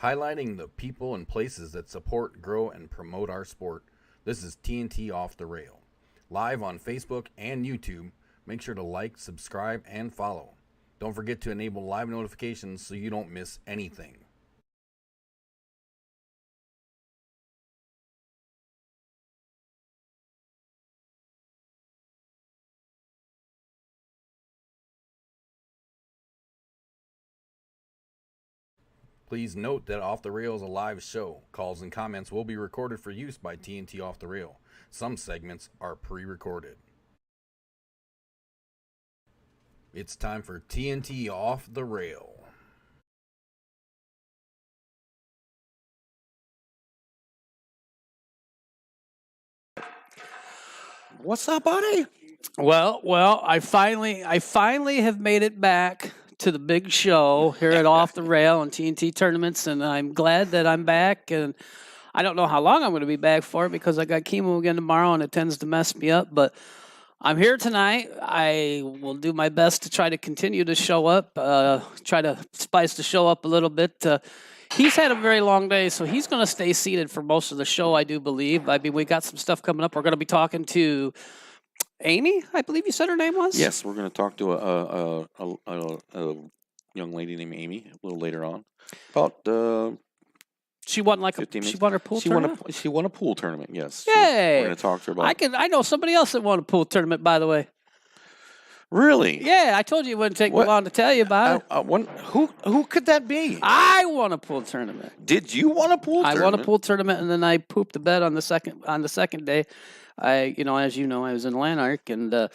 highlighting the people and places that support, grow, and promote our sport. This is TNT Off the Rail. Live on Facebook and YouTube. Make sure to like, subscribe, and follow. Don't forget to enable live notifications so you don't miss anything. Please note that Off the Rail is a live show. Calls and comments will be recorded for use by TNT Off the Rail. Some segments are pre-recorded. It's time for TNT Off the Rail. What's up, buddy? Well, I finally have made it back to the big show here at Off the Rail and TNT Tournaments, and I'm glad that I'm back. And I don't know how long I'm going to be back for because I got chemo again tomorrow, and it tends to mess me up. But I'm here tonight. I will do my best to try to continue to show up, try to spice the show up a little bit. He's had a very long day, so he's going to stay seated for most of the show, I do believe. I mean, we got some stuff coming up. We're going to be talking to Amy, I believe you said her name was? Yes, we're going to talk to a young lady named Amy a little later on. About She won like 15 minutes. She won her pool tournament? She won a pool tournament, yes. Yay! We're going to talk to her about I know somebody else that won a pool tournament, by the way. Really? Yeah, I told you it wouldn't take me long to tell you about it. Who could that be? I won a pool tournament. Did you won a pool tournament? I won a pool tournament, and then I pooped the bed on the second day. As you know, I was in Lanark, and I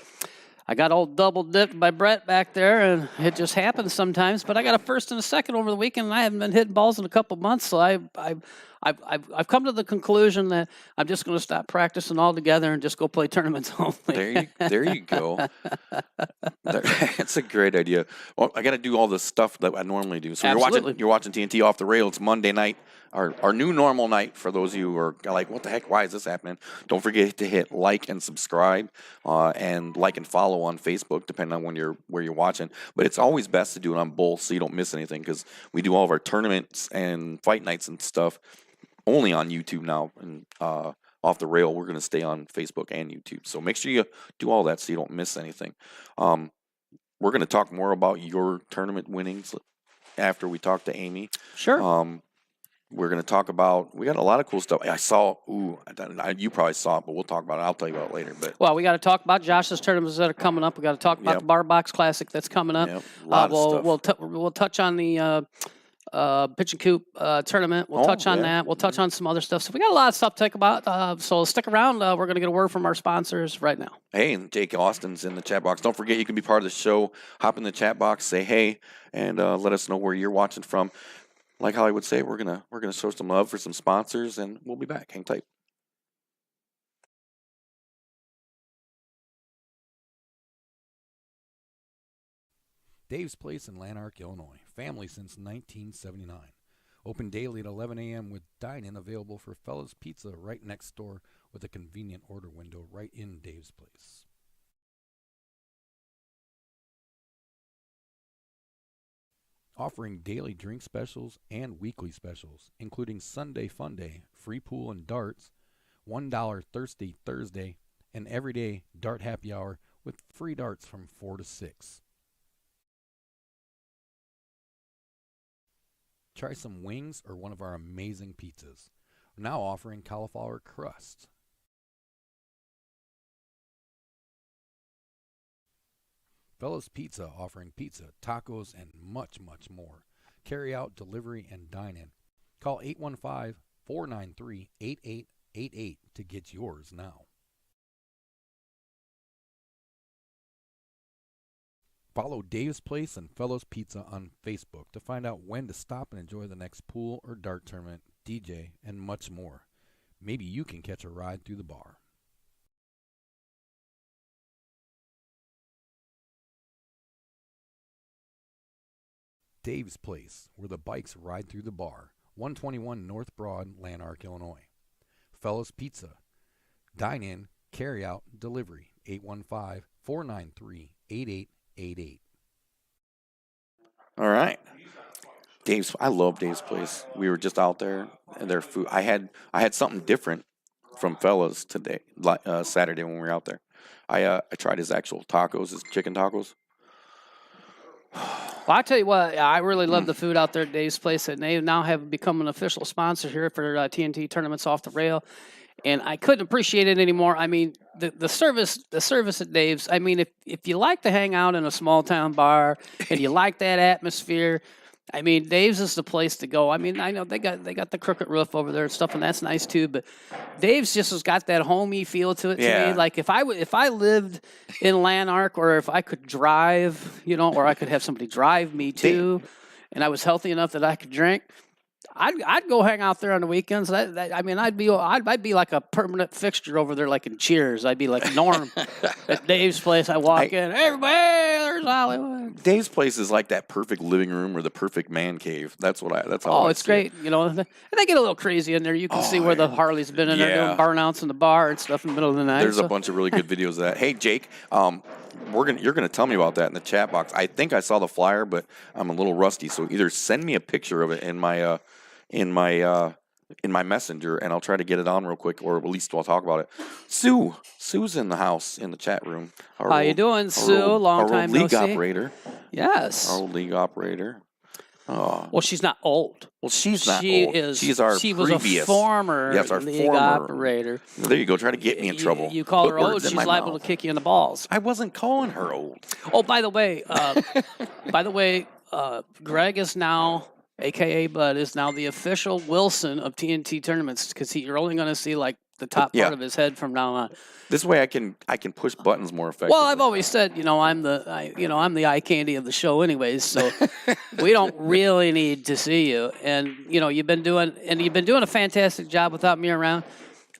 got all double dipped by Brett back there, and it just happens sometimes. But I got a first and a second over the weekend, and I haven't been hitting balls in a couple months, so I've come to the conclusion that I'm just going to stop practicing altogether and just go play tournaments only. There you go. That's a great idea. Well, I got to do all the stuff that I normally do. So you're watching TNT Off the Rail. It's Monday night, our new normal night. For those of you who are like, what the heck? Why is this happening? Don't forget to hit like and subscribe, and like and follow on Facebook, depending on where you're watching. But it's always best to do it on both so you don't miss anything, because we do all of our tournaments and fight nights and stuff only on YouTube now, and Off the Rail, we're going to stay on Facebook and YouTube. So make sure you do all that so you don't miss anything. We're going to talk more about your tournament winnings after we talk to Amy. Sure. We're going to talk about, we got a lot of cool stuff. I saw, you probably saw it, but we'll talk about it. I'll tell you about it later. But well, we got to talk about Josh's tournaments that are coming up. We got to talk about the Bar Box Classic that's coming up. Yep, a lot of stuff. We'll touch on the Pigeon Coop tournament. We'll touch on that. We'll touch on some other stuff. So we got a lot of stuff to talk about. So stick around. We're going to get a word from our sponsors right now. Hey, and Jake Austin's in the chat box. Don't forget, you can be part of the show. Hop in the chat box, say hey, and let us know where you're watching from. Like Hollywood say, we're gonna show some love for some sponsors, and we'll be back. Hang tight. Dave's Place in Lanark, Illinois. Family since 1979. Open daily at 11 a.m. with dine-in available for Fellas Pizza right next door with a convenient order window right in Dave's Place. Offering daily drink specials and weekly specials, including Sunday Fun Day, free pool and darts, $1 Thirsty Thursday, and everyday dart happy hour with free darts from 4 to 6. Try some wings or one of our amazing pizzas. We're now offering cauliflower crust. Fellas Pizza offering pizza, tacos, and much, much more. Carry out, delivery, and dine-in. Call 815-493-8888 to get yours now. Follow Dave's Place and Fellows Pizza on Facebook to find out when to stop and enjoy the next pool or dart tournament, DJ, and much more. Maybe you can catch a ride through the bar. Dave's Place, where the bikes ride through the bar, 121 North Broad, Lanark, Illinois. Fellows Pizza. Dine in, carry out, delivery, 815-493-8888. All right. I love Dave's place. We were just out there, and their food. I had something different from Fellas today, Saturday when we were out there. I tried his actual tacos, his chicken tacos. Well, I tell you what, I really love the food out there at Dave's Place, and they now have become an official sponsor here for TNT Tournaments Off the Rail. And I couldn't appreciate it anymore. I mean, the service at Dave's. I mean, if you like to hang out in a small town bar and you like that atmosphere, I mean, Dave's is the place to go. I mean, I know they got the crooked roof over there and stuff, and that's nice too. But Dave's just has got that homey feel to it to me. Like if I lived in Lanark, or if I could drive, or I could have somebody drive me too, and I was healthy enough that I could drink, I'd go hang out there on the weekends. I mean, I'd be like a permanent fixture over there, like in Cheers. I'd be like Norm at Dave's place. I walk in, everybody, hey, there's Hollywood. Dave's place is like that perfect living room or the perfect man cave. That's how. Oh, it's great. And they get a little crazy in there. You can see where the Harley's been in there doing burnouts in the bar and stuff in the middle of the night. There's a bunch of really good videos of that. Hey, Jake, you're gonna tell me about that in the chat box. I think I saw the flyer, but I'm a little rusty. So either send me a picture of it in my messenger, and I'll try to get it on real quick, or at least we'll talk about it. Sue's in the house in the chat room. How you doing, Sue? Long time no see. Our league operator. Yes. Our old league operator. Oh. Well, she's not old. Well, she's not old. She was a former league operator. There you go. Try to get me in trouble. You call her old, she's liable to kick you in the balls. I wasn't calling her old. Oh, by the way, Greg is now, a.k.a. Bud, is now the official Wilson of TNT tournaments, because you're only going to see like the top part of his head from now on. This way, I can push buttons more effectively. Well, I've always said, I'm the eye candy of the show, anyways. So we don't really need to see you. And you've been doing a fantastic job without me around.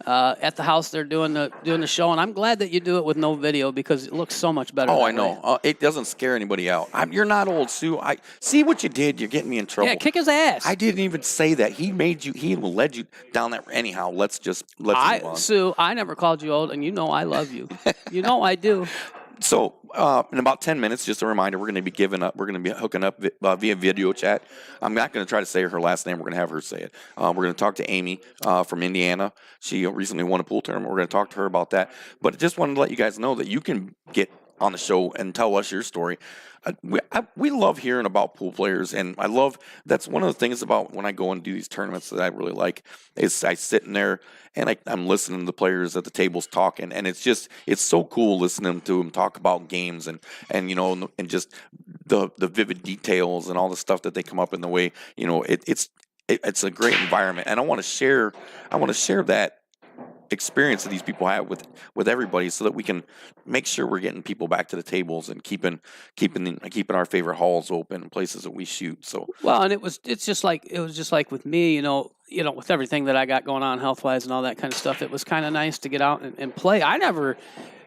At the house, they're doing the show, and I'm glad that you do it with no video, because it looks so much better. Oh, I know. It doesn't scare anybody out. You're not old, Sue. I see what you did. You're getting me in trouble. Yeah, kick his ass. I didn't even say that. He led you down that. Anyhow, let's move on. Sue, I never called you old, and I love you. I do. So, in about 10 minutes, just a reminder, we're going to be hooking up via video chat. I'm not going to try to say her last name. We're going to have her say it. We're going to talk to Amy from Indiana. She recently won a pool tournament. We're going to talk to her about that. But just wanted to let you guys know that you can get on the show and tell us your story. We love hearing about pool players, and that's one of the things about when I go and do these tournaments that I really like, is I sit in there and I'm listening to the players at the tables talking, and it's so cool listening to them talk about games and just the vivid details and all the stuff that they come up in the way. It's a great environment, and I want to share that experience that these people have with everybody, so that we can make sure we're getting people back to the tables and keeping our favorite halls open, places that we shoot. So and it was just like with me, with everything that I got going on health wise and all that kind of stuff, it was kind of nice to get out and play. I never,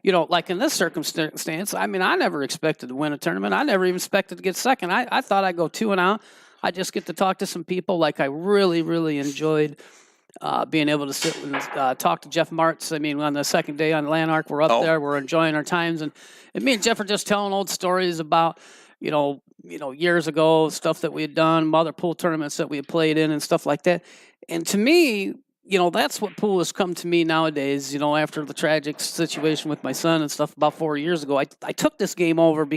like in this circumstance, I mean, I never expected to win a tournament. I never even expected to get second. I thought I'd go 2-0. I just get to talk to some people. Like, I really, really enjoyed being able to sit and talk to Jeff Martz. I mean, on the second day on Lanark, we're up there, we're enjoying our times, and me and Jeff are just telling old stories about, years ago, stuff that we had done, other pool tournaments that we had played in and stuff like that. And to me, that's what pool has come to me nowadays. After the tragic situation with my son and stuff about 4 years ago, I took this game over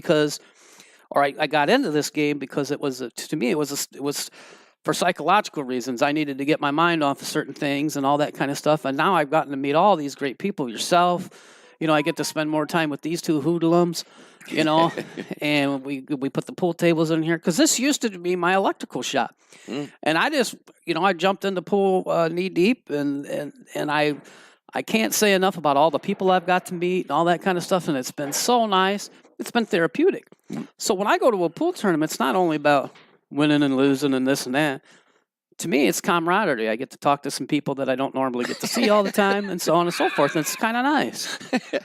I got into this game because it was for psychological reasons. I needed to get my mind off of certain things and all that kind of stuff. And now I've gotten to meet all these great people, yourself. I get to spend more time with these two hoodlums, and we put the pool tables in here, because this used to be my electrical shop. And I just, I jumped in the pool knee deep, and I can't say enough about all the people I've got to meet and all that kind of stuff. And it's been so nice. It's been therapeutic. So when I go to a pool tournament, it's not only about winning and losing and this and that. To me, it's camaraderie. I get to talk to some people that I don't normally get to see all the time, and so on and so forth. And it's kind of nice.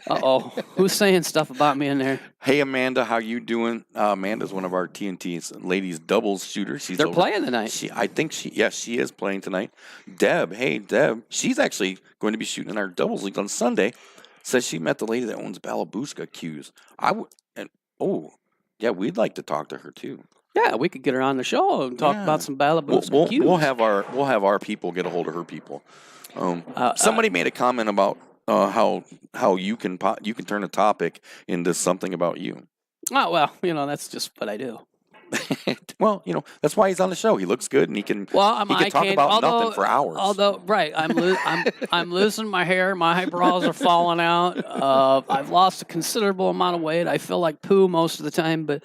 Uh-oh. Who's saying stuff about me in there? Hey, Amanda, how you doing? Amanda's one of our TNT's ladies doubles shooters. They're playing tonight. I think she is playing tonight. Deb, she's actually going to be shooting in our doubles league on Sunday. Says she met the lady that owns Balabushka Cues. We'd like to talk to her too. Yeah, we could get her on the show and talk about some Ballyboos. We'll have our people get a hold of her people. Somebody made a comment about how you can turn a topic into something about you. Oh well, that's just what I do. Well, that's why he's on the show. He looks good, and he can. Well, he can talk about nothing for hours. Right, I'm losing my hair. My eyebrows are falling out. I've lost a considerable amount of weight. I feel like poo most of the time, but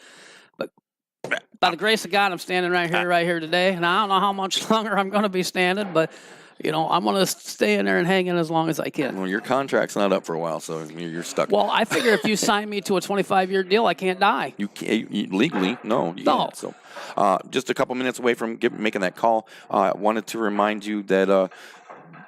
by the grace of God, I'm standing right here today, and I don't know how much longer I'm going to be standing, but. I'm going to stay in there and hang in as long as I can. Well, your contract's not up for a while, so you're stuck. Well, I figure if you sign me to a 25-year deal, I can't die. You can't legally, no. You can't. So, just a couple minutes away from making that call, I wanted to remind you that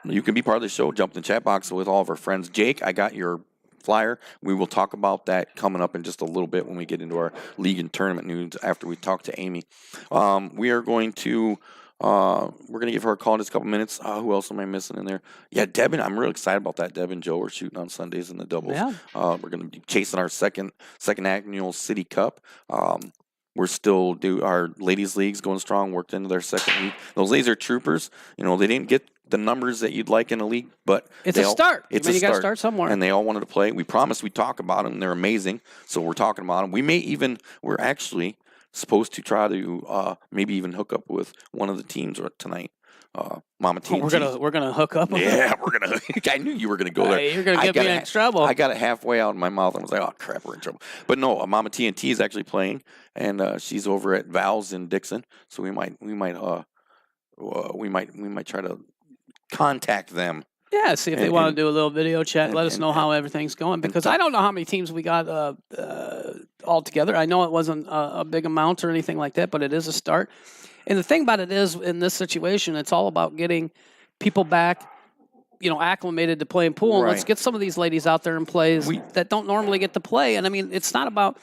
you can be part of the show. Jump in the chat box with all of our friends. Jake, I got your flyer. We will talk about that coming up in just a little bit when we get into our league and tournament news after we talk to Amy. We are going to. We're going to give her a call in just a couple minutes. Who else am I missing in there? Yeah, Deb, I'm really excited about that. Deb and Joe are shooting on Sundays in the doubles. Yeah. We're going to be chasing our second annual City Cup. We're still our ladies leagues going strong, worked into their second week. Those ladies are troopers. They didn't get the numbers that you'd like in a league, but it's a start. You got to start somewhere. And they all wanted to play. We promised we'd talk about them. They're amazing. So we're talking about them. We're actually supposed to try to maybe even hook up with one of the teams tonight. Mama TNT. We're gonna hook up. Yeah, we're gonna. I knew you were gonna go there. You're gonna get me in trouble. I got it halfway out of my mouth and was like, "Oh crap, we're in trouble." But no, Mama TNT is actually playing, and she's over at Val's in Dixon. So we might try to contact them. Yeah, see if they want to do a little video chat. Let us know how everything's going, because I don't know how many teams we got all together. I know it wasn't a big amount or anything like that, but it is a start. And the thing about it is, in this situation, it's all about getting people back, acclimated to playing pool. Right. Let's get some of these ladies out there and plays that don't normally get to play. And I mean, it's not about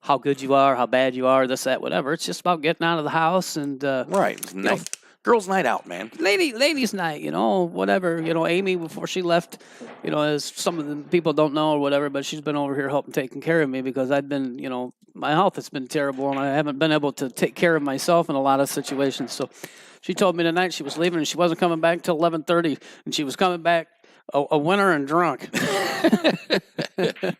how good you are, how bad you are, this, that, whatever. It's just about getting out of the house and right. Girls' night out, man. Ladies' night, whatever. Amy, before she left, as some of the people don't know or whatever, but she's been over here helping taking care of me because I've been, my health has been terrible and I haven't been able to take care of myself in a lot of situations. So she told me tonight she was leaving and she wasn't coming back until 11:30, and she was coming back a winner and drunk.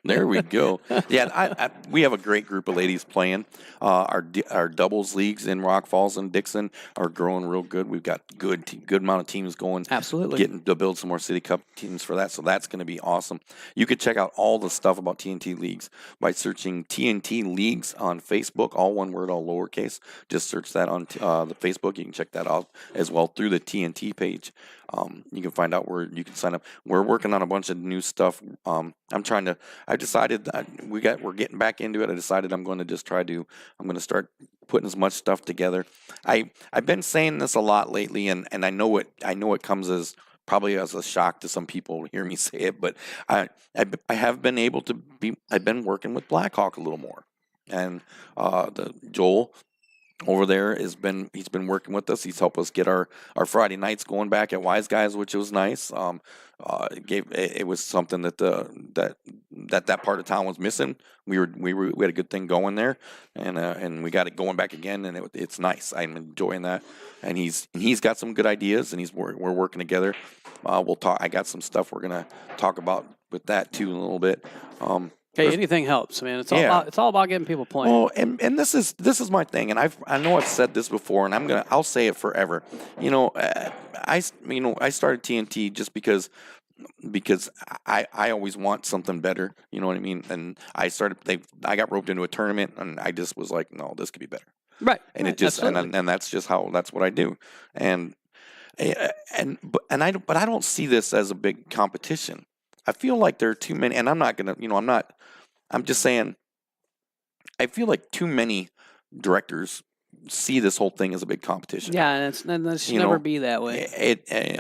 There we go. Yeah, we have a great group of ladies playing. Our doubles leagues in Rock Falls and Dixon are growing real good. We've got good amount of teams going. Absolutely. Getting to build some more City Cup teams for that, so that's going to be awesome. You could check out all the stuff about TNT Leagues by searching TNT Leagues on Facebook, all one word, all lowercase. Just search that on the Facebook. You can check that out as well through the TNT page. You can find out where you can sign up. We're working on a bunch of new stuff. I decided we're getting back into it. I decided I'm going to start putting as much stuff together. I've been saying this a lot lately, and I know it comes as probably as a shock to some people to hear me say it, but I have been able to I've been working with Blackhawk a little more, and Joel over there he's been working with us. He's helped us get our Friday nights going back at Wise Guys, which was nice. It was something that that part of town was missing. We had a good thing going there, and we got it going back again, and it's nice. I'm enjoying that, and he's got some good ideas, and we're working together. We'll talk. I got some stuff we're gonna talk about with that too in a little bit. Hey, anything helps, man. It's all about getting people playing. Well, and this is my thing, and I know I've said this before, and I'll say it forever. I started TNT just because I always want something better. You know what I mean? And I got roped into a tournament, and I just was like, no, this could be better. Right. And it just and that's just that's what I do. But I don't see this as a big competition. I feel like there are too many, and I'm just saying, I feel like too many directors see this whole thing as a big competition. Yeah, and it should never be that way.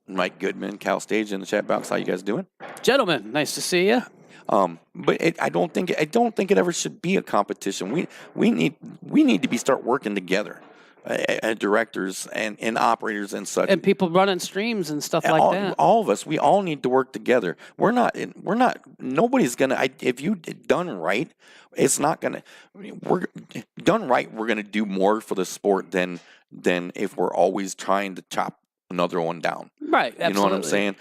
Mike Goodman, Cal Stage in the chat box. How you guys doing, gentlemen? Nice to see you. But I don't think it ever should be a competition. We need to start working together. directors and operators and such. And people running streams and stuff like that. All of us, we all need to work together. Nobody's going to, if you done right, it's not going to, we're going to do more for the sport than if we're always trying to chop another one down. Right. Absolutely. You know what I'm saying?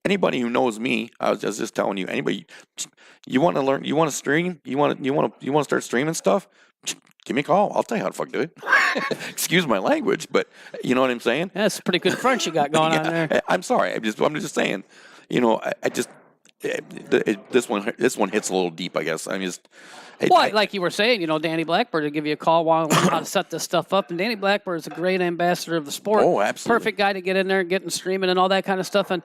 Anybody who knows me, I was just telling you, anybody, you want to learn, you want to stream, you want to start streaming stuff, give me a call. I'll tell you how to fuck do it. Excuse my language, but you know what I'm saying? That's a pretty good French you got going on there. I'm sorry. I'm just saying, this one hits a little deep, I guess. Like you were saying, Danny Blackbird will give you a call on how to set this stuff up. And Danny Blackbird is a great ambassador of the sport. Oh, absolutely. Perfect guy to get in there and getting streaming and all that kind of stuff. And,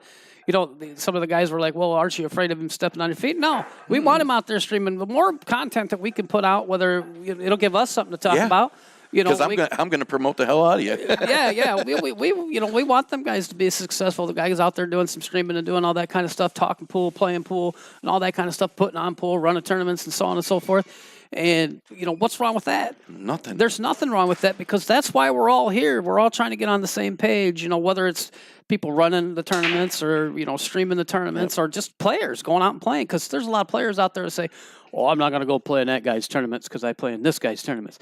some of the guys were like, well, aren't you afraid of him stepping on your feet? No, we want him out there streaming. The more content that we can put out, whether it'll give us something to talk about. Because I'm going to promote the hell out of you. Yeah. We want them guys to be successful. The guys out there doing some streaming and doing all that kind of stuff, talking pool, playing pool, and all that kind of stuff, putting on pool, running tournaments, and so on and so forth. And what's wrong with that? Nothing. There's nothing wrong with that, because that's why we're all here. We're all trying to get on the same page. Whether it's people running the tournaments or streaming the tournaments, or just players going out and playing. Because there's a lot of players out there that say, "Oh, I'm not going to go play in that guy's tournaments because I play in this guy's tournaments."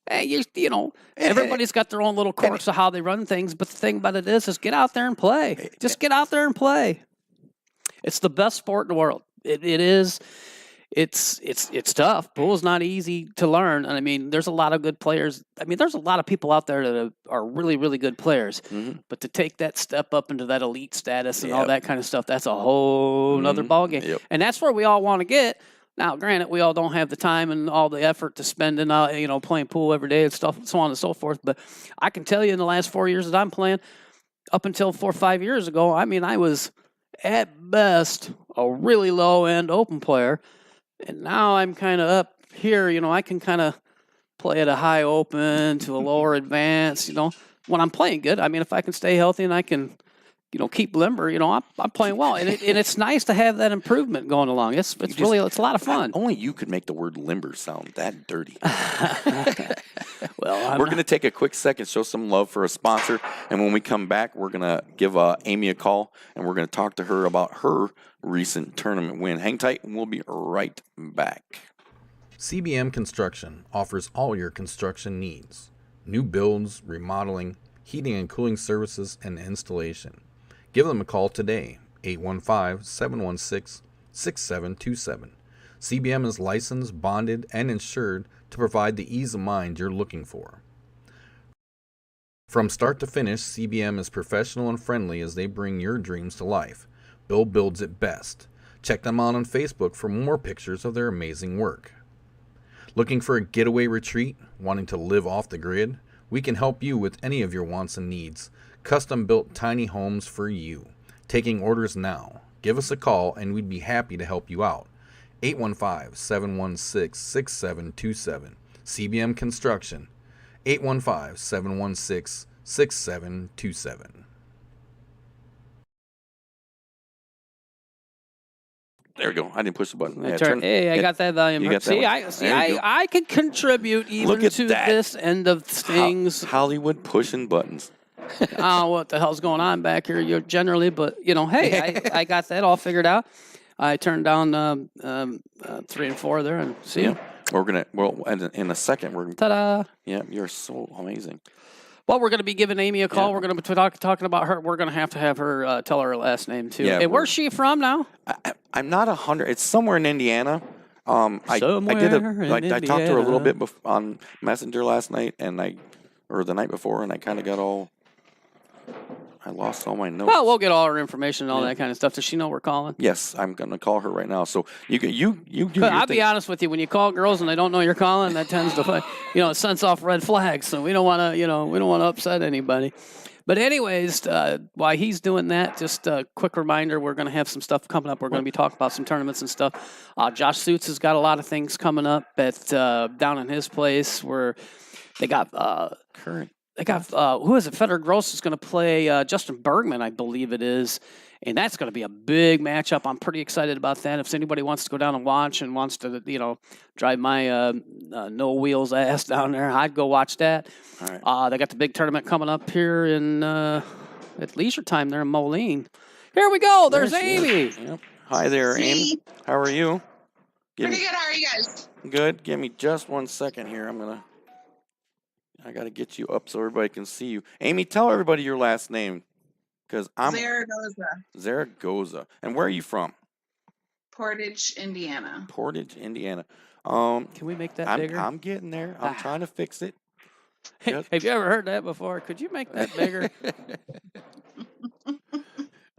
Hey, everybody's got their own little course of how they run things, but the thing about it is get out there and play. Just get out there and play. It's the best sport in the world. It is. It's tough. Pool's not easy to learn. And there's a lot of good players. There's a lot of people out there that are really, really good players. Mm-hmm. But to take that step up into that elite status and all that kind of stuff, that's a whole nother ballgame. Yep. And that's where we all want to get. Now, granted, we all don't have the time and all the effort to spend in, playing pool every day and stuff, so on and so forth. But I can tell you, in the last 4 years that I'm playing, up until 4 or 5 years ago, I was at best a really low-end open player. And now I'm kind of up here, I can kind of play at a high open to a lower advance, when I'm playing good. If I can stay healthy and I can, keep limber, I'm playing well. And it's nice to have that improvement going along. It's a lot of fun. Only you could make the word limber sound that dirty. Well, we're going to take a quick second, show some love for a sponsor. And when we come back, we're going to give Amy a call, and we're going to talk to her about her recent tournament win. Hang tight, and we'll be right back. CBM Construction offers all your construction needs: new builds, remodeling, heating and cooling services, and installation. Give them a call today, 815-716-6727. CBM is licensed, bonded, and insured to provide the ease of mind you're looking for. From start to finish, CBM is professional and friendly as they bring your dreams to life. Bill builds it best. Check them out on Facebook for more pictures of their amazing work. Looking for a getaway retreat? Wanting to live off the grid? We can help you with any of your wants and needs. Custom-built tiny homes for you. Taking orders now. Give us a call and we'd be happy to help you out. 815-716-6727. CBM Construction. 815-716-6727. There we go. I didn't push the button. I got that volume. You got that I can contribute even to this end of things. Hollywood pushing buttons. I don't know what the hell's going on back here generally, but, hey, I got that all figured out. I turned down 3 and 4 there and see. Yeah. In a second, ta-da. Yeah, you're so amazing. Well, we're going to be giving Amy a call. Yeah. We're going to be talking about her. We're going to have her tell her last name, too. Yeah, and where's she from now? I'm not 100. It's somewhere in Indiana. I talked to her a little bit on Messenger last night, or the night before, and I kind of got I lost all my notes. Well, we'll get all her information and all that kind of stuff. Does she know we're calling? Yes, I'm going to call her right now. So you do. I'll be honest with you. When you call girls and they don't know you're calling, that tends to, it sends off red flags. So we don't want to, upset anybody. But anyways, while he's doing that, just a quick reminder: we're going to have some stuff coming up. We're going to be talking about some tournaments and stuff. Josh Suits has got a lot of things coming up at down in his place where they got current. They got, who is it? Federer Gross is going to play Justin Bergman, I believe it is. And that's going to be a big matchup. I'm pretty excited about that. If anybody wants to go down and watch and wants to, drive my no wheels ass down there, I'd go watch that. All right. They got the big tournament coming up here at leisure time there in Moline. Here we go. There's Amy. Yep. Hi there, Amy. How are you? Pretty good. How are you guys? Good. Give me just 1 second here. I got to get you up so everybody can see you. Amy, tell everybody your last name. Because I'm Zaragoza. And where are you from? Portage, Indiana. Portage, Indiana. Can we make that bigger? I'm getting there. I'm trying to fix it. Have you ever heard that before? Could you make that bigger?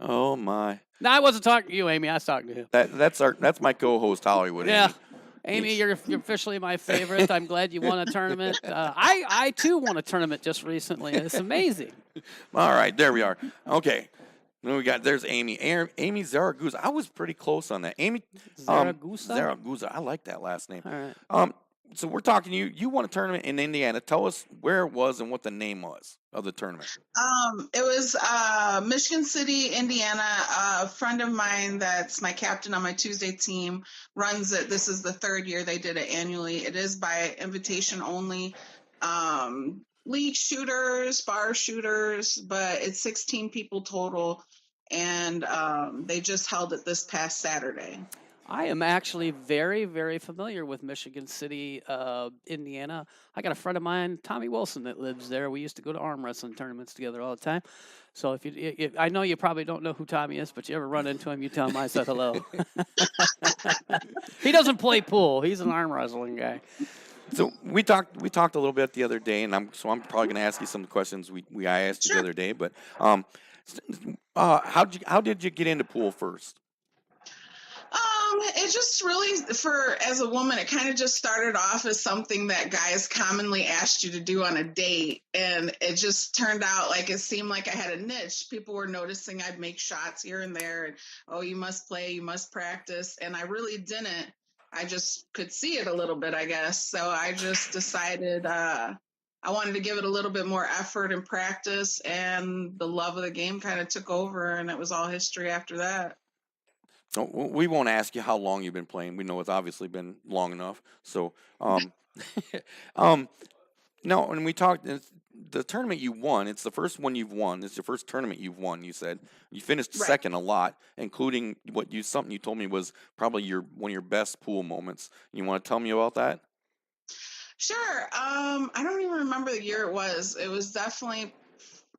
Oh my! No, I wasn't talking to you, Amy. I was talking to him. That's my co-host Hollywood. Yeah, Amy, you're officially my favorite. I'm glad you won a tournament. I too won a tournament just recently. It's amazing. All right, there we are. Okay, then there's Amy. Amy Zaragoza. I was pretty close on that. Amy Zaragoza. Zaragoza. I like that last name. All right. So we're talking. You won a tournament in Indiana. Tell us where it was and what the name was of the tournament. It was Michigan City, Indiana. A friend of mine that's my captain on my Tuesday team runs it. This is the third year they did it annually. It is by invitation only. League shooters, bar shooters, but it's 16 people total, and they just held it this past Saturday. I am actually very, very familiar with Michigan City, Indiana. I got a friend of mine, Tommy Wilson, that lives there. We used to go to arm wrestling tournaments together all the time. So if I know you probably don't know who Tommy is, but you ever run into him, you tell him I said hello. He doesn't play pool. He's an arm wrestling guy. So we talked a little bit the other day, and I'm probably going to ask you some questions I asked you the other day. But how did you get into pool first? It just really, as a woman, it kind of just started off as something that guys commonly asked you to do on a date. And it just turned out like it seemed like I had a niche. People were noticing I'd make shots here and there. And, oh, you must play, you must practice. And I really didn't. I just could see it a little bit, I guess. So I just decided I wanted to give it a little bit more effort and practice. And the love of the game kind of took over. And it was all history after that. We won't ask you how long you've been playing. We know it's obviously been long enough. So, no, when we talked, the tournament you won, it's the first one you've won. It's your first tournament you've won. You said you finished second a lot, including something you told me was probably one of your best pool moments. You want to tell me about that? Sure. I don't even remember the year it was. It was definitely,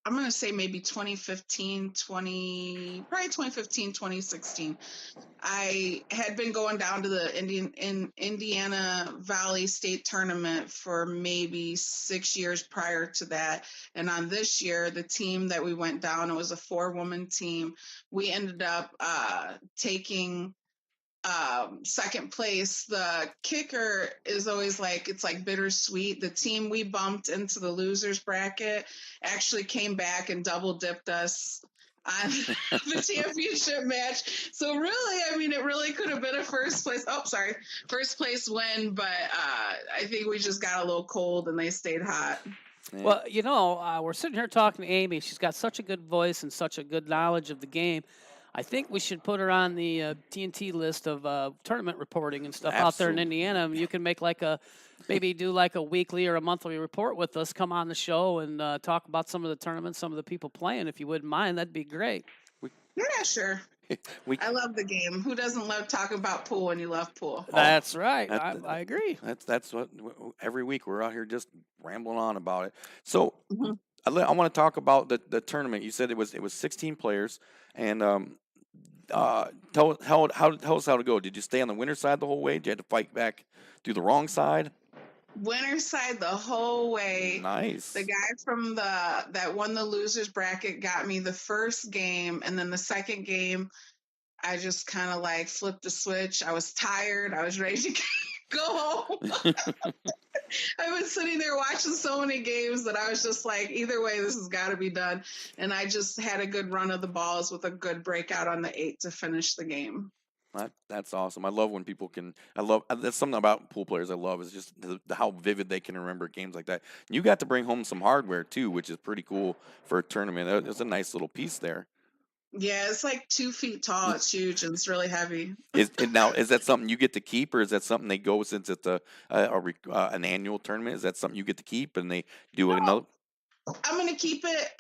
I'm going to say maybe 2015, 2016. I had been going down to the Indiana Valley State Tournament for maybe 6 years prior to that. And on this year, the team that we went down, it was a 4-woman team. We ended up taking second place. The kicker is always it's like bittersweet. The team we bumped into the losers bracket actually came back and double dipped us on the championship match. So really, I mean, it really could have been a first place win, but I think we just got a little cold and they stayed hot. Yeah. Well, we're sitting here talking to Amy. She's got such a good voice and such a good knowledge of the game. I think we should put her on the TNT list of tournament reporting and stuff out there in Indiana. You can make maybe do a weekly or a monthly report with us. Come on the show and talk about some of the tournaments, some of the people playing. If you wouldn't mind, that'd be great. Yeah, sure. I love the game. Who doesn't love talking about pool when you love pool? That's right. I agree. That's what every week we're out here just rambling on about it. So I want to talk about the tournament. You said it was 16 players, and tell us how to go. Did you stay on the winner's side the whole way? Did you have to fight back through the wrong side? Winner's side the whole way. Nice. The guy from that won the losers bracket got me the first game, and then the second game, I just kind of flipped the switch. I was tired. I was ready to go home. I've been sitting there watching so many games that I was just either way, this has got to be done. And I just had a good run of the balls with a good breakout on the 8 to finish the game. That's awesome. I love when people can. That's something about pool players I love is just how vivid they can remember games like that. You got to bring home some hardware too, which is pretty cool for a tournament. It's a nice little piece there. Yeah, it's like 2 feet tall. It's huge and it's really heavy. Is that something you get to keep, or is that something they go since it's an annual tournament? Is that something you get to keep and they do another? I'm gonna keep it.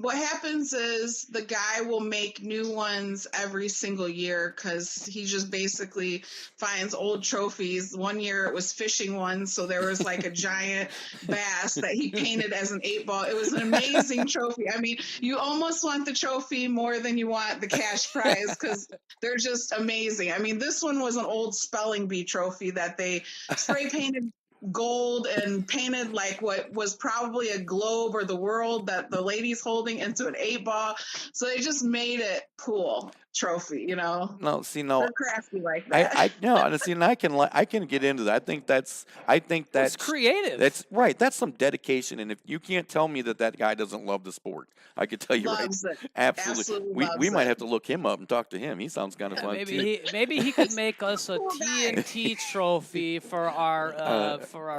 What happens is the guy will make new ones every single year because he just basically finds old trophies. One year it was fishing ones, so there was like a giant bass that he painted as an 8-ball. It was an amazing trophy. I mean, you almost want the trophy more than you want the cash prize because they're just amazing. I mean, this one was an old spelling bee trophy that they spray painted gold and painted like what was probably a globe or the world that the lady's holding into an 8-ball. So they just made it cool trophy, you know. No, see, They're crafty like that. I no, honestly, and I can get into that. I think That's creative. That's right. That's some dedication, and if you can't tell me that guy doesn't love the sport, I can tell you Loves right. it. Absolutely. We might have to look him up and talk to him. He sounds kind of fun too. Maybe he could make us a Cool guy. TNT trophy for our For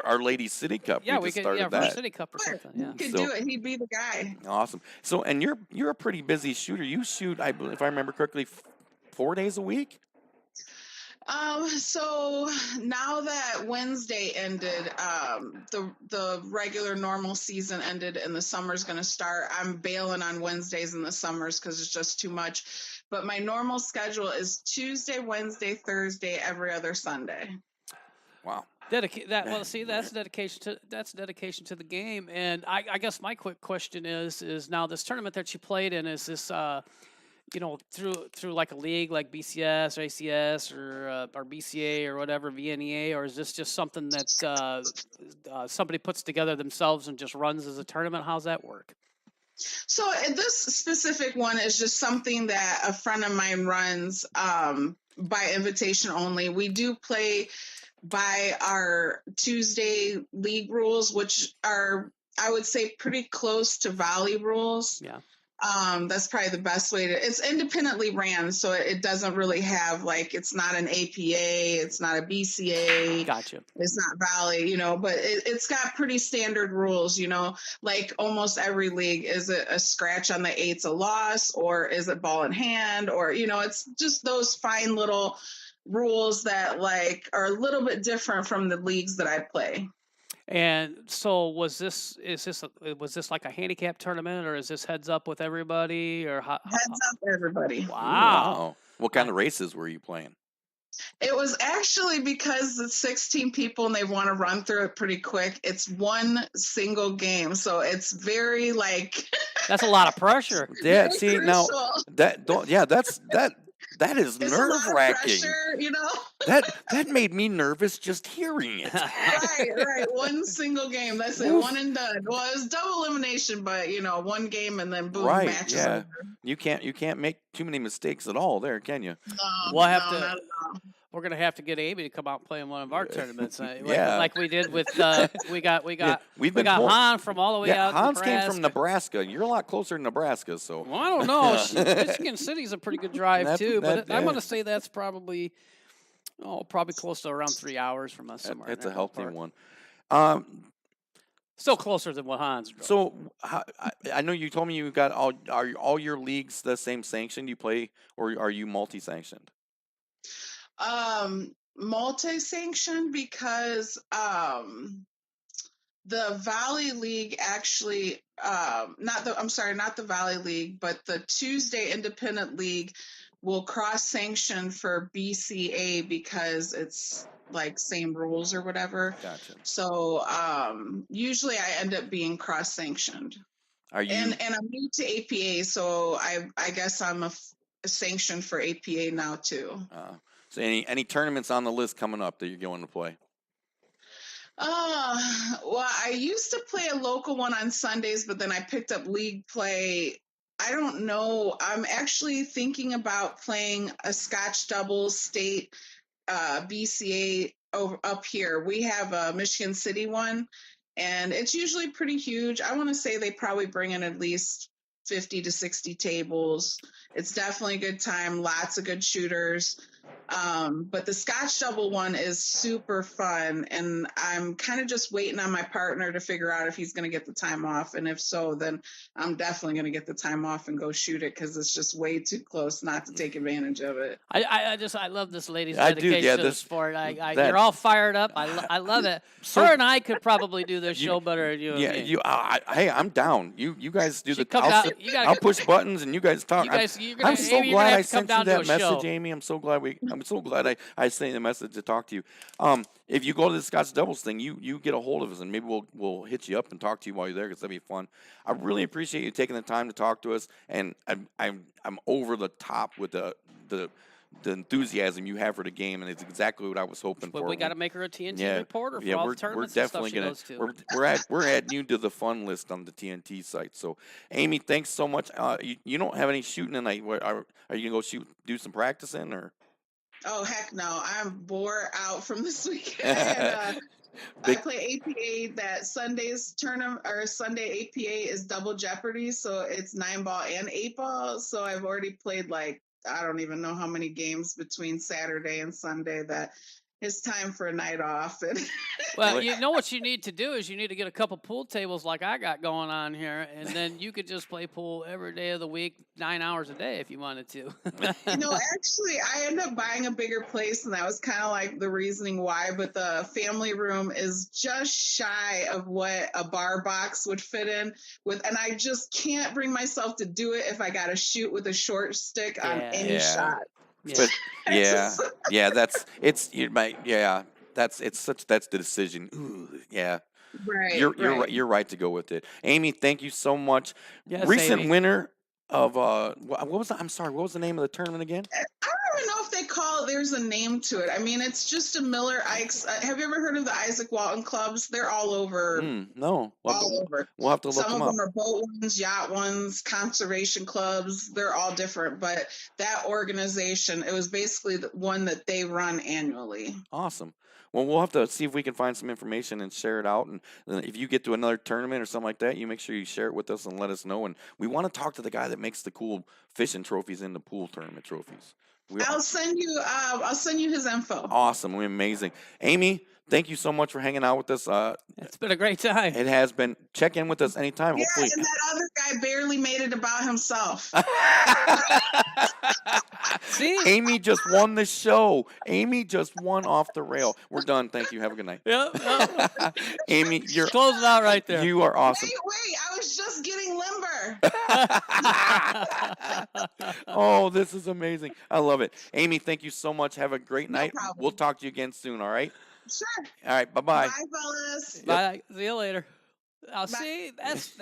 our Lady City Cup. yeah, we we just could started for our that. City Cup or something. Yeah. Could So- do it. He'd be the guy. Awesome. So, and you're a pretty busy shooter. You shoot, if I remember correctly, 4 days a week. So now that Wednesday ended, the regular normal season ended and the summer's going to start. I'm bailing on Wednesdays in the summers because it's just too much. But my normal schedule is Tuesday, Wednesday, Thursday, every other Sunday. Wow. That's dedication to the game. And I guess my quick question is now this tournament that you played in, is this through like a league like BCS or ACS or BCA or whatever, VNEA, or is this just something that somebody puts together themselves and just runs as a tournament? How's that work? So this specific one is just something that a friend of mine runs by invitation only. We do play by our Tuesday league rules, which are, I would say, pretty close to Valley rules. Yeah. That's probably the best way it's independently ran. So it doesn't really have it's not an APA, it's not a BCA. Gotcha. It's not Valley, but it's got pretty standard rules, like almost every league. Is it a scratch on the 8's a loss, or is it ball in hand, or, it's just those fine little rules that are a little bit different from the leagues that I play. And so was this like a handicap tournament, or is this heads up with everybody, or heads up everybody? Wow. What kind of races were you playing? It was actually because it's 16 people and they want to run through it pretty quick. It's one single game, so it's very that's a lot of pressure. Yeah, see now that is nerve wracking. That made me nervous just hearing it. Right. One single game. That's it. One and done. Well, it was double elimination, but one game and then boom, match is over. You can't make too many mistakes at all there, can you? No, we're gonna have to get Amy to come out and play in one of our tournaments, Yeah. like we did with we got Han from all the way out. Hans Nebraska. came from Nebraska. You're a lot closer to Nebraska, so. Well, I don't know. Michigan City's a pretty good drive too, but I'm gonna say that's probably close to around 3 hours from us somewhere. It's a healthy one. Still closer than what Hans drove. So I know you told me you got all your leagues the same sanction you play, or are you multi-sanctioned? Multi-sanctioned because the Valley League actually not the Valley League, but the Tuesday Independent League will cross-sanction for BCA because it's same rules or whatever. Gotcha. So usually I end up being cross-sanctioned. Are you? And I'm new to APA, so I guess I'm a sanction for APA now too. So any tournaments on the list coming up that you're going to play? Well, I used to play a local one on Sundays, but then I picked up league play. I don't know. I'm actually thinking about playing a Scotch doubles state BCA up here. We have a Michigan City one, and it's usually pretty huge. I want to say they probably bring in at least 50 to 60 tables. It's definitely a good time. Lots of good shooters. But the Scotch double one is super fun, and I'm kind of just waiting on my partner to figure out if he's going to get the time off, and if so, then I'm definitely going to get the time off and go shoot it because it's just way too close not to take advantage of it. I love this lady's dedication to the sport. You're all fired up. I love it. So, her and I could probably do this show better than you and me. Hey, I'm down. You guys do I'll push buttons and you guys talk. I'm so glad I sent you that message, Amy. I'm so glad I sent the message to talk to you. If you go to the Scotch Doubles thing, you get a hold of us and maybe we'll hit you up and talk to you while you're there because that'd be fun. I really appreciate you taking the time to talk to us, and I'm over the top with the enthusiasm you have for the game, and it's exactly what I was hoping for. We got to make her a TNT reporter for all the tournaments and stuff she goes to. We're adding you to the fun list on the TNT site. So, Amy, thanks so much. You don't have any shooting tonight. Are you gonna go do some practicing or? Oh heck no! I'm bored out from this weekend. I play APA. That Sunday's tournament or Sunday APA is double jeopardy, so it's 9-ball and 8-ball. So I've already played I don't even know how many games between Saturday and Sunday that it's time for a night off. Well, you know what you need to do is you need to get a couple pool tables like I got going on here, and then you could just play pool every day of the week, 9 hours a day if you wanted to. Actually, I ended up buying a bigger place, and that was kind of like the reasoning why, but the family room is just shy of what a bar box would fit in with, and I just can't bring myself to do it if I got to shoot with a short stick on any shot. But that's the decision. Ooh, yeah. Right. You're right to go with it. Amy, thank you so much. Yes, Recent Amy. winner of what was the name of the tournament again? I don't even know if they call it. There's a name to it. I mean, it's just a Miller Ike's. Have you ever heard of the Isaac Walton clubs? They're all over. No, all over. We'll have to look them up. Some of them are boat ones, yacht ones, conservation clubs. They're all different, but that organization, it was basically the one that they run annually. Awesome. Well, we'll have to see if we can find some information and share it out. And if you get to another tournament or something like that, you make sure you share it with us and let us know. And we want to talk to the guy that makes the cool fishing trophies and the pool tournament trophies. I'll send you his info. Awesome. Amazing. Amy, thank you so much for hanging out with us. It's been a great time. It has been. Check in with us anytime. Yeah, hopefully. And that other guy barely made it about himself. See? Amy just won the show. Amy just won off the rail. We're done. Thank you. Have a good night. Yep. Amy, you're closing out right there. You are awesome. Wait, I was just getting limber. Oh, this is amazing. I love it. Amy, thank you so much. Have a great night. Problem. We'll talk to you again soon, all right? Sure. All right, bye-bye. Bye, fellas. Yep. Bye. See you later. See, that's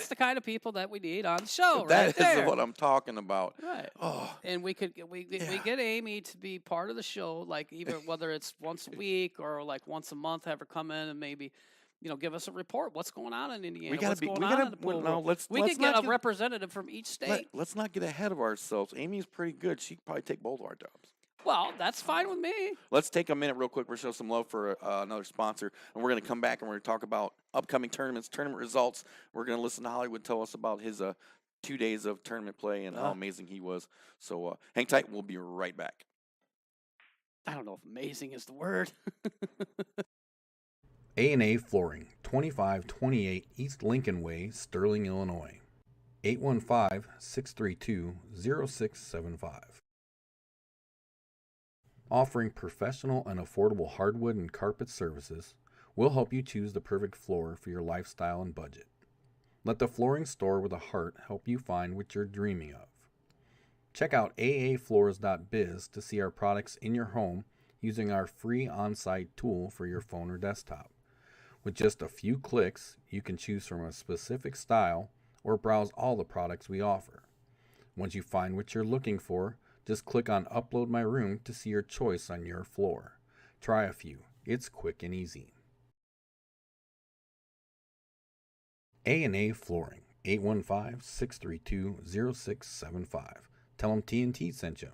the kind of people that we need on the show, right there. That is what I'm talking about. Right. Oh. And we get Amy to be part of the show, like even whether it's once a week or like once a month, have her come in and maybe, give us a report. What's going on in Indiana? What's going on in the pool world? We could get a representative from each state. Let's not get ahead of ourselves. Amy's pretty good. She could probably take both of our jobs. Well, that's fine with me. Let's take a minute real quick. We'll show some love for another sponsor, and we're going to come back and we're going to talk about upcoming tournaments, tournament results. We're going to listen to Hollywood tell us about his 2 days of tournament play and how amazing he was. So hang tight. We'll be right back. I don't know if amazing is the word. A&A Flooring, 2528 East Lincoln Way, Sterling, Illinois. 815-632-0675. Offering professional and affordable hardwood and carpet services, we'll help you choose the perfect floor for your lifestyle and budget. Let the flooring store with a heart help you find what you're dreaming of. Check out aafloors.biz to see our products in your home using our free on-site tool for your phone or desktop. With just a few clicks, you can choose from a specific style or browse all the products we offer. Once you find what you're looking for, just click on Upload My Room to see your choice on your floor. Try a few. It's quick and easy. A&A Flooring, 815-632-0675. Tell them TNT sent you.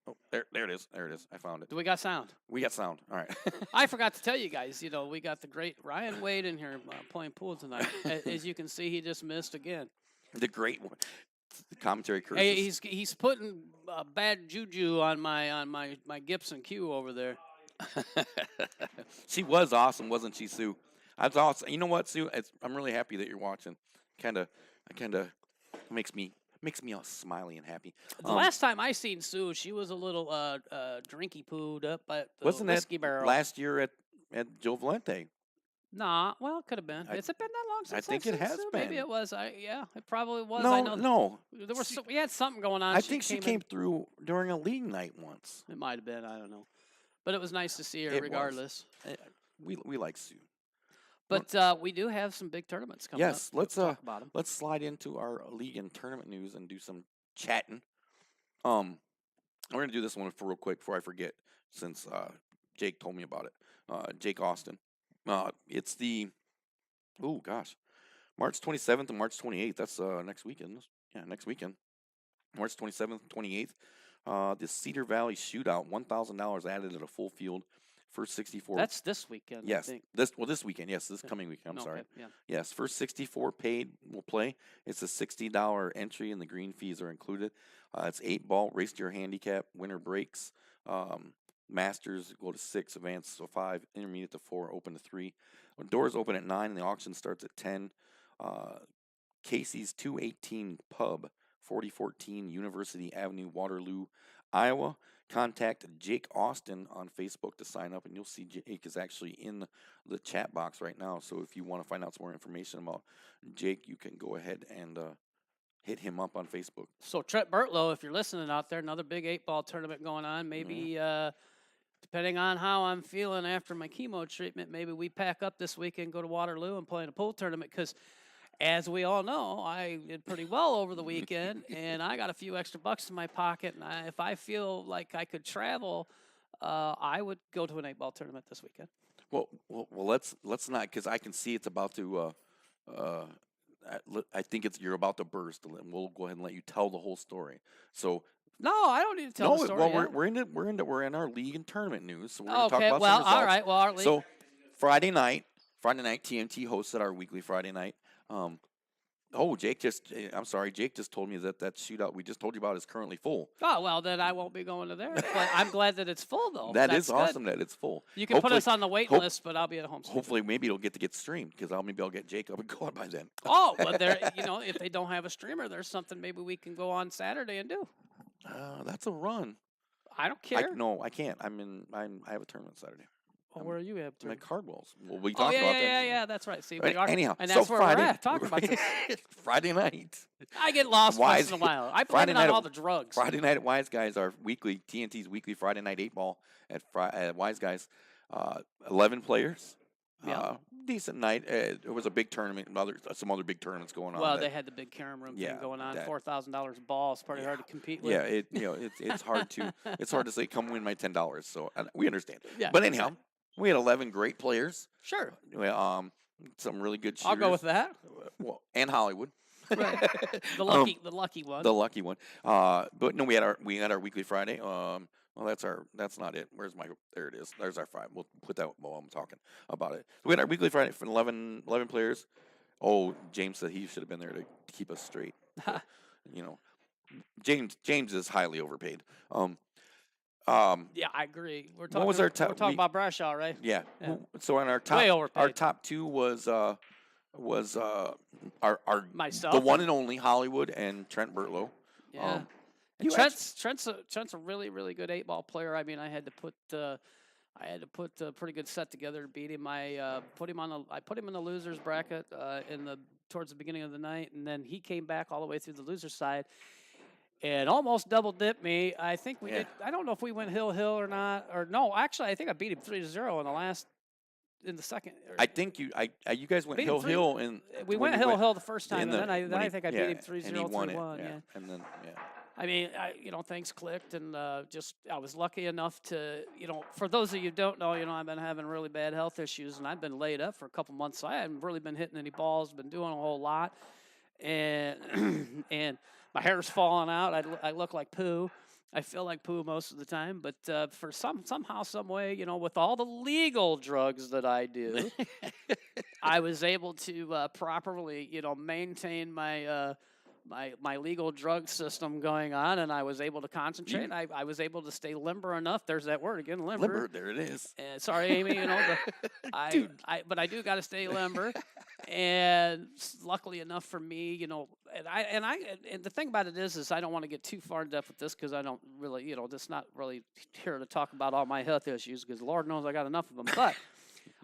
Oh, there it is. There it is. I found it. Do we got sound? We got sound. All right. I forgot to tell you guys, we got the great Ryan Wade in here playing pool tonight. As you can see, he just missed again. The great one. The commentary curses. Hey, he's putting bad juju on my Gibson Q over there. She was awesome, wasn't she, Sue? That's awesome. You know what, Sue? I'm really happy that you're watching. Kind of makes me all smiley and happy. The last time I seen Sue, she was a little drinky pooed up at the wasn't whiskey that barrel last year at Joe Valente? Nah, well, it could have been. Has it been that long since I think I've it seen has Sue? been. Maybe it was. It probably was. No, I know no. we had something going on. I think she came in. through during a league night once. It might have been. I don't know. But it was nice to see her It regardless. was. We like Sue. But we do have some big tournaments coming up. Yes, let's talk about 'em. let's slide into our league and tournament news and do some chatting. We're gonna do this one for real quick before I forget, since Jake told me about it. Jake Austin. It's the March 27th and March 28th. That's next weekend. Yeah, next weekend. March 27th, 28th. The Cedar Valley Shootout, $1,000 added at a full field. First 64. That's this weekend. Yes, I think. this weekend. Yes, this coming weekend. I'm sorry. Okay, yeah. Yes, first 64 paid will play. It's a $60 entry, and the green fees are included. It's 8-ball, race to your handicap, winner breaks. Masters go to 6, advanced to 5, intermediate to 4, open to 3. Doors open at 9, and the auction starts at 10. Casey's 218 Pub, 4014 University Avenue, Waterloo, Iowa. Contact Jake Austin on Facebook to sign up, and you'll see Jake is actually in the chat box right now. So if you want to find out some more information about Jake, you can go ahead and hit him up on Facebook. So Trent Bertlow, if you're listening out there, another big 8-ball tournament going on. Maybe depending on how I'm feeling after my chemo treatment, maybe we pack up this weekend, go to Waterloo and play in a pool tournament because, as we all know, I did pretty well over the weekend, and I got a few extra bucks in my pocket. And if I feel like I could travel, I would go to an 8-ball tournament this weekend. Well, let's not, because I can see it's about to. I think you're about to burst, and we'll go ahead and let you tell the whole story. So. No, I don't need to tell the story. Well, yet. we're in our league and tournament news. So we're going to okay, talk about well, some results. all right. Well, our league. So Friday night, TNT hosted our weekly Friday night. Jake just told me that shootout we just told you about is currently full. Oh, well, then I won't be going to there. But I'm glad that it's full, though. That's awesome that it's full. You can put us on the wait list, but I'll be at home. Hopefully, maybe it'll get streamed, because maybe I'll get Jake up and going by then. But if they don't have a streamer, there's something maybe we can go on Saturday and do. That's a run. I don't care. No, I can't. I have a tournament Saturday. Where are you at? My Cardwells. Well, we talked about that. Yeah, that's right. See, anyhow, and that's where Friday, we're at talking about this. Friday night. I get lost once in a while. I blame it on all the drugs. Friday night at Wise Guys, our TNT's weekly Friday night 8-ball at Wise Guys. 11 players. Yeah. Decent night. It was a big tournament. Some other big tournaments going on. Well, they had the big Carom Room thing going on. $4,000 a ball. It's pretty hard to compete with. Yeah, it's hard to say come win my $10. So we understand. Yeah, but anyhow, we had 11 great players. Sure. Some really good shooters. I'll go with that. Well, and Hollywood. Right. The lucky one. The lucky one. But no, we had our weekly Friday. Well, that's not it. There it is. There's our 5. We'll put that while I'm talking about it. We had our weekly Friday for 11 players. Oh, James said he should have been there to keep us straight. James is highly overpaid. Yeah, I agree. We're talking. What was our top? We're talking about Bradshaw, right? Yeah. So on our top, way overpaid. Our top 2 was our myself, the one and only Hollywood and Trent Bertlow. Yeah. Trent's a really, really good 8-ball player. I mean, I had to put a pretty good set together to beat him. I put him in the losers bracket towards the beginning of the night, and then he came back all the way through the loser side and almost double dipped me. I think we did. I don't know if we went hill or not, or no. Actually, I think I beat him 3-0 in the second. I think you guys went hill and we went hill the first time, and then I think I beat him 3-0, 3-1. Yeah, and then I mean, things clicked, and I was lucky enough to, for those of you who don't know, I've been having really bad health issues, and I've been laid up for a couple months, so I haven't really been hitting any balls, been doing a whole lot, and and my hair's falling out. I look like poo, I feel like poo most of the time, but for somehow, some way, with all the legal drugs that I do, I was able to properly, maintain my legal drug system going on, and I was able to concentrate. I was able to stay limber enough. There's that word again, limber. Limber, there it is. Sorry, Amy. But I do got to stay limber. And luckily enough for me, and the thing about it is I don't want to get too far in depth with this because I don't really, just not really here to talk about all my health issues because Lord knows I got enough of them. But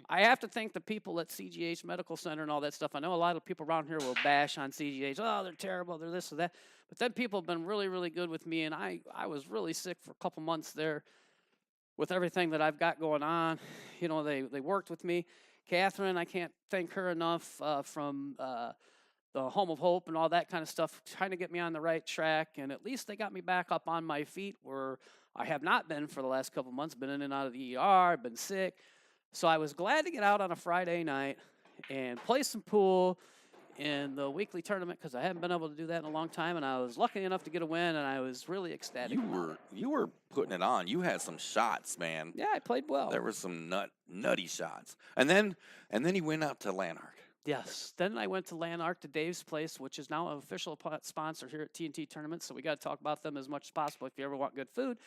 I have to thank the people at CGH Medical Center and all that stuff. I know a lot of people around here will bash on CGH. Oh, they're terrible. They're this or that. But then people have been really, really good with me. And I was really sick for a couple months there with everything that I've got going on. They worked with me. Catherine, I can't thank her enough from the Home of Hope and all that kind of stuff, trying to get me on the right track. And at least they got me back up on my feet where I have not been for the last couple months, been in and out of the ER, been sick. So I was glad to get out on a Friday night and play some pool in the weekly tournament because I haven't been able to do that in a long time, and I was lucky enough to get a win, and I was really ecstatic. You were putting it on. You had some shots, man. Yeah, I played well. There were some nutty shots, and then you went out to Lanark. Yes. Then I went to Lanark, to Dave's place, which is now an official sponsor here at TNT Tournaments. So we got to talk about them as much as possible. If you ever want good food,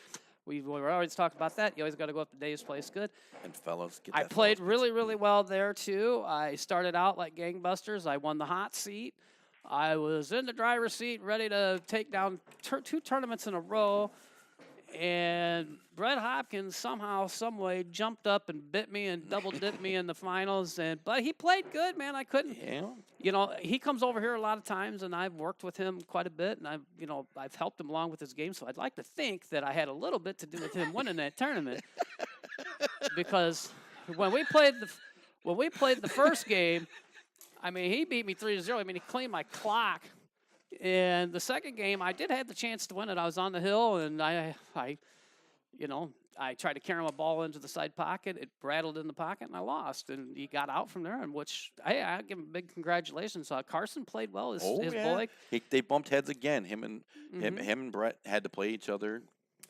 we always talk about that. You always got to go up to Dave's place. Good. And fellows, I played really, really well there too. I started out like gangbusters. I won the hot seat. I was in the driver's seat, ready to take down 2 tournaments in a row. And Brett Hopkins somehow, some way, jumped up and bit me and double dipped me in the finals. But he played good, man. I couldn't. Yeah. He comes over here a lot of times, and I've worked with him quite a bit, and I've helped him along with his game. So I'd like to think that I had a little bit to do with him winning that tournament, because when we played the first game, I mean, he beat me 3-0. I mean, he cleaned my clock. And the second game, I did have the chance to win it. I was on the hill, and I tried to carry my ball into the side pocket. It rattled in the pocket, and I lost. And he got out from there, and I give him big congratulations. Carson played well. His boy. They bumped heads again. Him and Brett had to play each other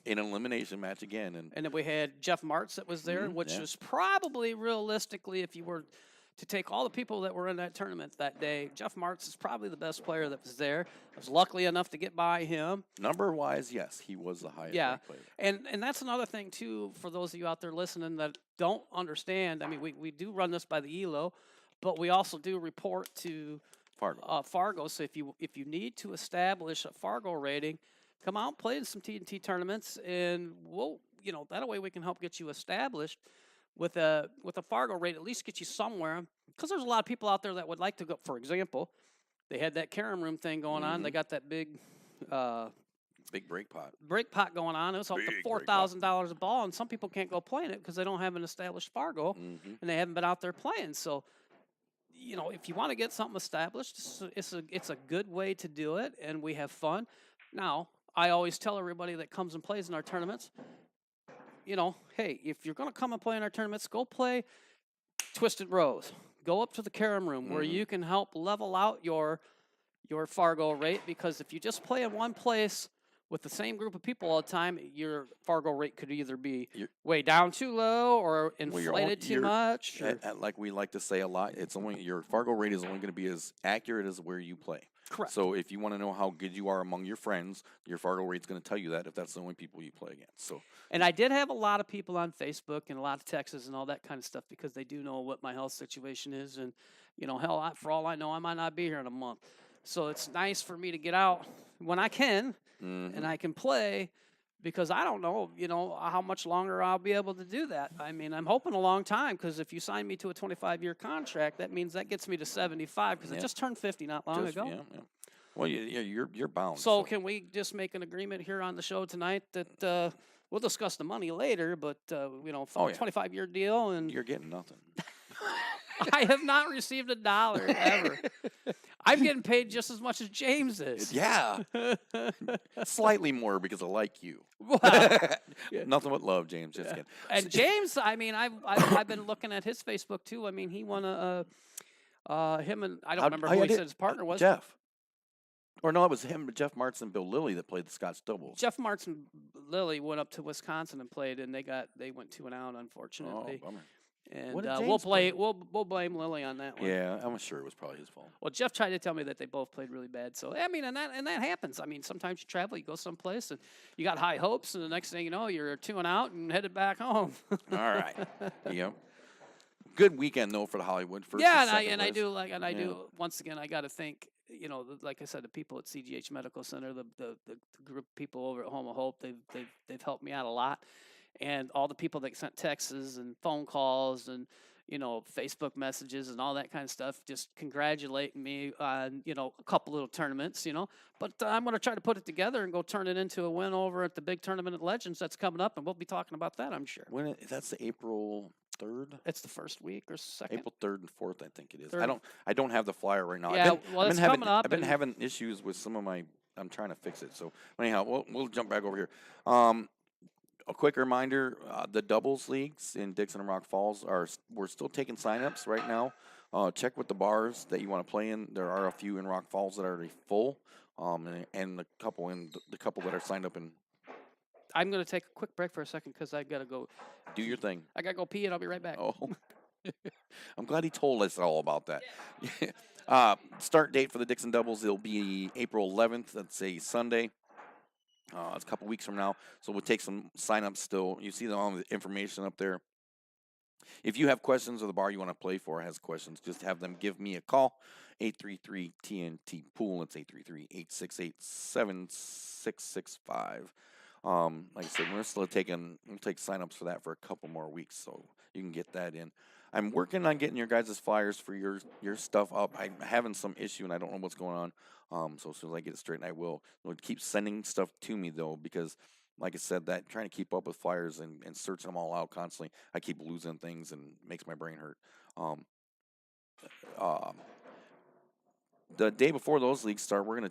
in an elimination match again. And then we had Jeff Martz that was there, which was probably realistically, if you were to take all the people that were in that tournament that day, Jeff Martz is probably the best player that was there. I was lucky enough to get by him. Number-wise, yes, he was the highest ranked player. And that's another thing, too, for those of you out there listening that don't understand. I mean, we do run this by the ELO, but we also do report to Fargo. So if you need to establish a Fargo rating, come out and play in some TNT tournaments, and that way we can help get you established. With a Fargo rate, at least get you somewhere, because there's a lot of people out there that would like to go. For example, they had that Carom room thing going on. They got that big break pot going on. It was up to $4,000 a ball, and some people can't go playing it because they don't have an established Fargo, and they haven't been out there playing. So, if you want to get something established, it's a good way to do it, and we have fun. Now, I always tell everybody that comes and plays in our tournaments, hey, if you're going to come and play in our tournaments, go play Twisted Rose. Go up to the Carom room where you can help level out your Fargo rate, because if you just play in one place with the same group of people all the time, your Fargo rate could either be way down too low or inflated too much. Like we like to say a lot, your Fargo rate is only going to be as accurate as where you play. Correct. So if you want to know how good you are among your friends, your Fargo rate's going to tell you that if that's the only people you play against. So, and I did have a lot of people on Facebook and a lot of texts and all that kind of stuff, because they do know what my health situation is, and hell, for all I know, I might not be here in a month. So it's nice for me to get out when I can, and I can play, because I don't know, how much longer I'll be able to do that. I mean, I'm hoping a long time, because if you sign me to a 25-year contract, that means that gets me to 75, because I just turned 50 not long ago. Yeah. Well, you're bound. So can we just make an agreement here on the show tonight that we'll discuss the money later, but 25-year deal, and you're getting nothing. I have not received $1 ever. I'm getting paid just as much as James is. Yeah. Slightly more because I like you. Wow. Nothing but love, James. Just kidding. And James, I mean, I've been looking at his Facebook too. I mean, he won him and I don't remember who he said his partner was. Jeff. Or no, it was him, Jeff Martz and Bill Lilly that played the Scotch doubles. Jeff Martz and Lilly went up to Wisconsin and played, and they went 2-out, unfortunately. Oh, bummer. And What did we'll James play? we'll blame Lilly on that one. Yeah, I'm sure it was probably his fault. Well, Jeff tried to tell me that they both played really bad. So I mean, and that happens. I mean, sometimes you travel, you go someplace, and you got high hopes, and the next thing you know, you're 2-out and headed back home. All right. Yep. Good weekend though for the Hollywood first. Yeah, and I do. Once again, I got to thank, like I said, the people at CGH Medical Center, the group of people over at Home of Hope. They've helped me out a lot, and all the people that sent texts and phone calls and Facebook messages and all that kind of stuff, just congratulating me on a couple little tournaments. But I'm going to try to put it together and go turn it into a win over at the big tournament at Legends that's coming up, and we'll be talking about that, I'm sure. That's the April 3rd. It's the first week or second. April 3rd and 4th, I think it is. Third. I don't have the flyer right now. Yeah, it's coming up. I've been having issues with some of my. I'm trying to fix it. So anyhow, we'll jump back over here. A quick reminder: the doubles leagues in Dixon and Rock Falls we're still taking signups right now. Check with the bars that you want to play in. There are a few in Rock Falls that are already full, and the couple that are signed up in. I'm going to take a quick break for a second because I got to go. Do your thing. I got to go pee, and I'll be right back. Oh, I'm glad he told us all about that. Start date for the Dixon doubles, it'll be April 11th. That's a Sunday. It's a couple weeks from now, so we'll take some sign-ups still. You see all the information up there. If you have questions or the bar you want to play for has questions, just have them give me a call, 833-TNT-POOL. It's 833-868-7665. Like I said, we'll take sign-ups for that for a couple more weeks, so you can get that in. I'm working on getting your guys' flyers for your stuff up. I'm having some issue, and I don't know what's going on. So as soon as I get it straightened, I will. Keep sending stuff to me, though, because, like I said, that trying to keep up with flyers and searching them all out constantly, I keep losing things and it makes my brain hurt. The day before those leagues start, we're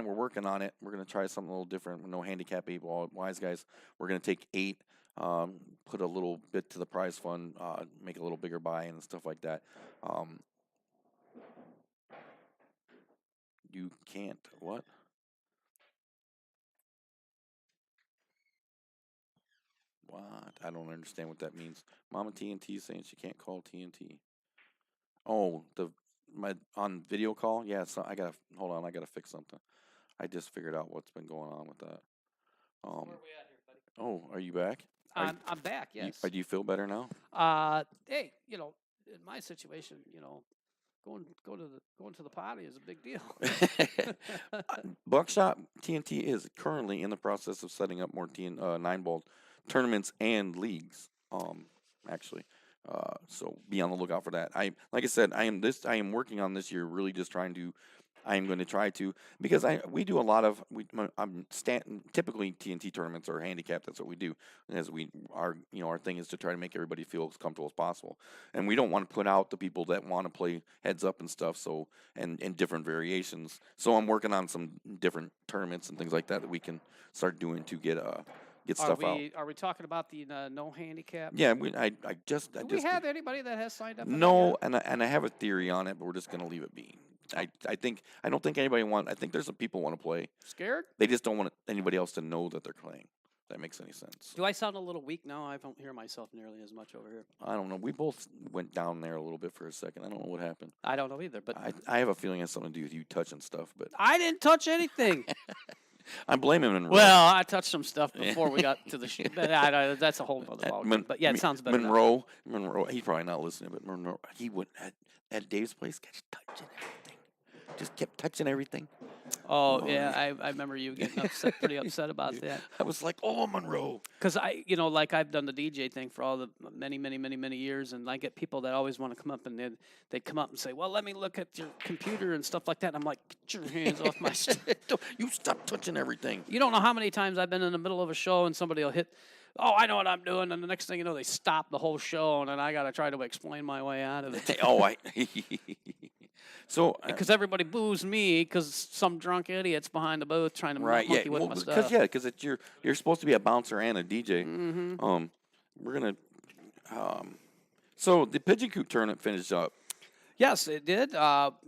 working on it. We're gonna try something a little different. No handicap 8-ball, wise guys. We're gonna take 8, put a little bit to the prize fund, make a little bigger buy-in and stuff like that. You can't what? What? I don't understand what that means. Mama TNT is saying she can't call TNT. Oh, on video call? Yeah, so hold on, I gotta fix something. I just figured out what's been going on with that. Where are we at here, buddy? Oh, are you back? I'm back, yes. Do you feel better now? Hey, in my situation, going to the potty is a big deal. Buckshot TNT is currently in the process of setting up more 9-ball tournaments and leagues. Actually. So be on the lookout for that. Like I said, I am working on this year, really just I am going to try to, because we do a lot of, typically TNT tournaments are handicapped. That's what we do. As our thing is to try to make everybody feel as comfortable as possible. And we don't want to put out the people that want to play heads up and stuff. So, and different variations. So I'm working on some different tournaments and things like that we can start doing to get stuff out. Are we talking about the no handicap? Yeah, Do we have anybody that has signed up? No, and I have a theory on it, but we're just going to leave it be. I don't think anybody I think there's some people want to play. Scared? They just don't want anybody else to know that they're playing. If that makes any sense. Do I sound a little weak now? I don't hear myself nearly as much over here. I don't know. We both went down there a little bit for a second. I don't know what happened. I don't know either, but I have a feeling it has something to do with you touching stuff, but I didn't touch anything. I'm blaming Monroe. Well, I touched some stuff before we got to the show. That's a whole other ballgame. But yeah, it sounds better. Monroe, he's probably not listening, but Monroe, he went at Dave's place, kept touching everything. Just kept touching everything. Oh yeah, I remember you getting pretty upset about that. I was like, oh, Monroe. Because like I've done the DJ thing for all the many years, and I get people that always want to come up and they'd come up and say, well, let me look at your computer and stuff like that. And I'm like, get your hands off my stuff. You stop touching everything. You don't know how many times I've been in the middle of a show and somebody will hit, oh, I know what I'm doing, and the next thing you know, they stop the whole show, and then I got to try to explain my way out of it. So because everybody boos me because some drunk idiot's behind the booth trying to monkey with my stuff. Because you're supposed to be a bouncer and a DJ. Mm-hmm. We're gonna. So the Pigeon Coop tournament finished up. Yes, it did.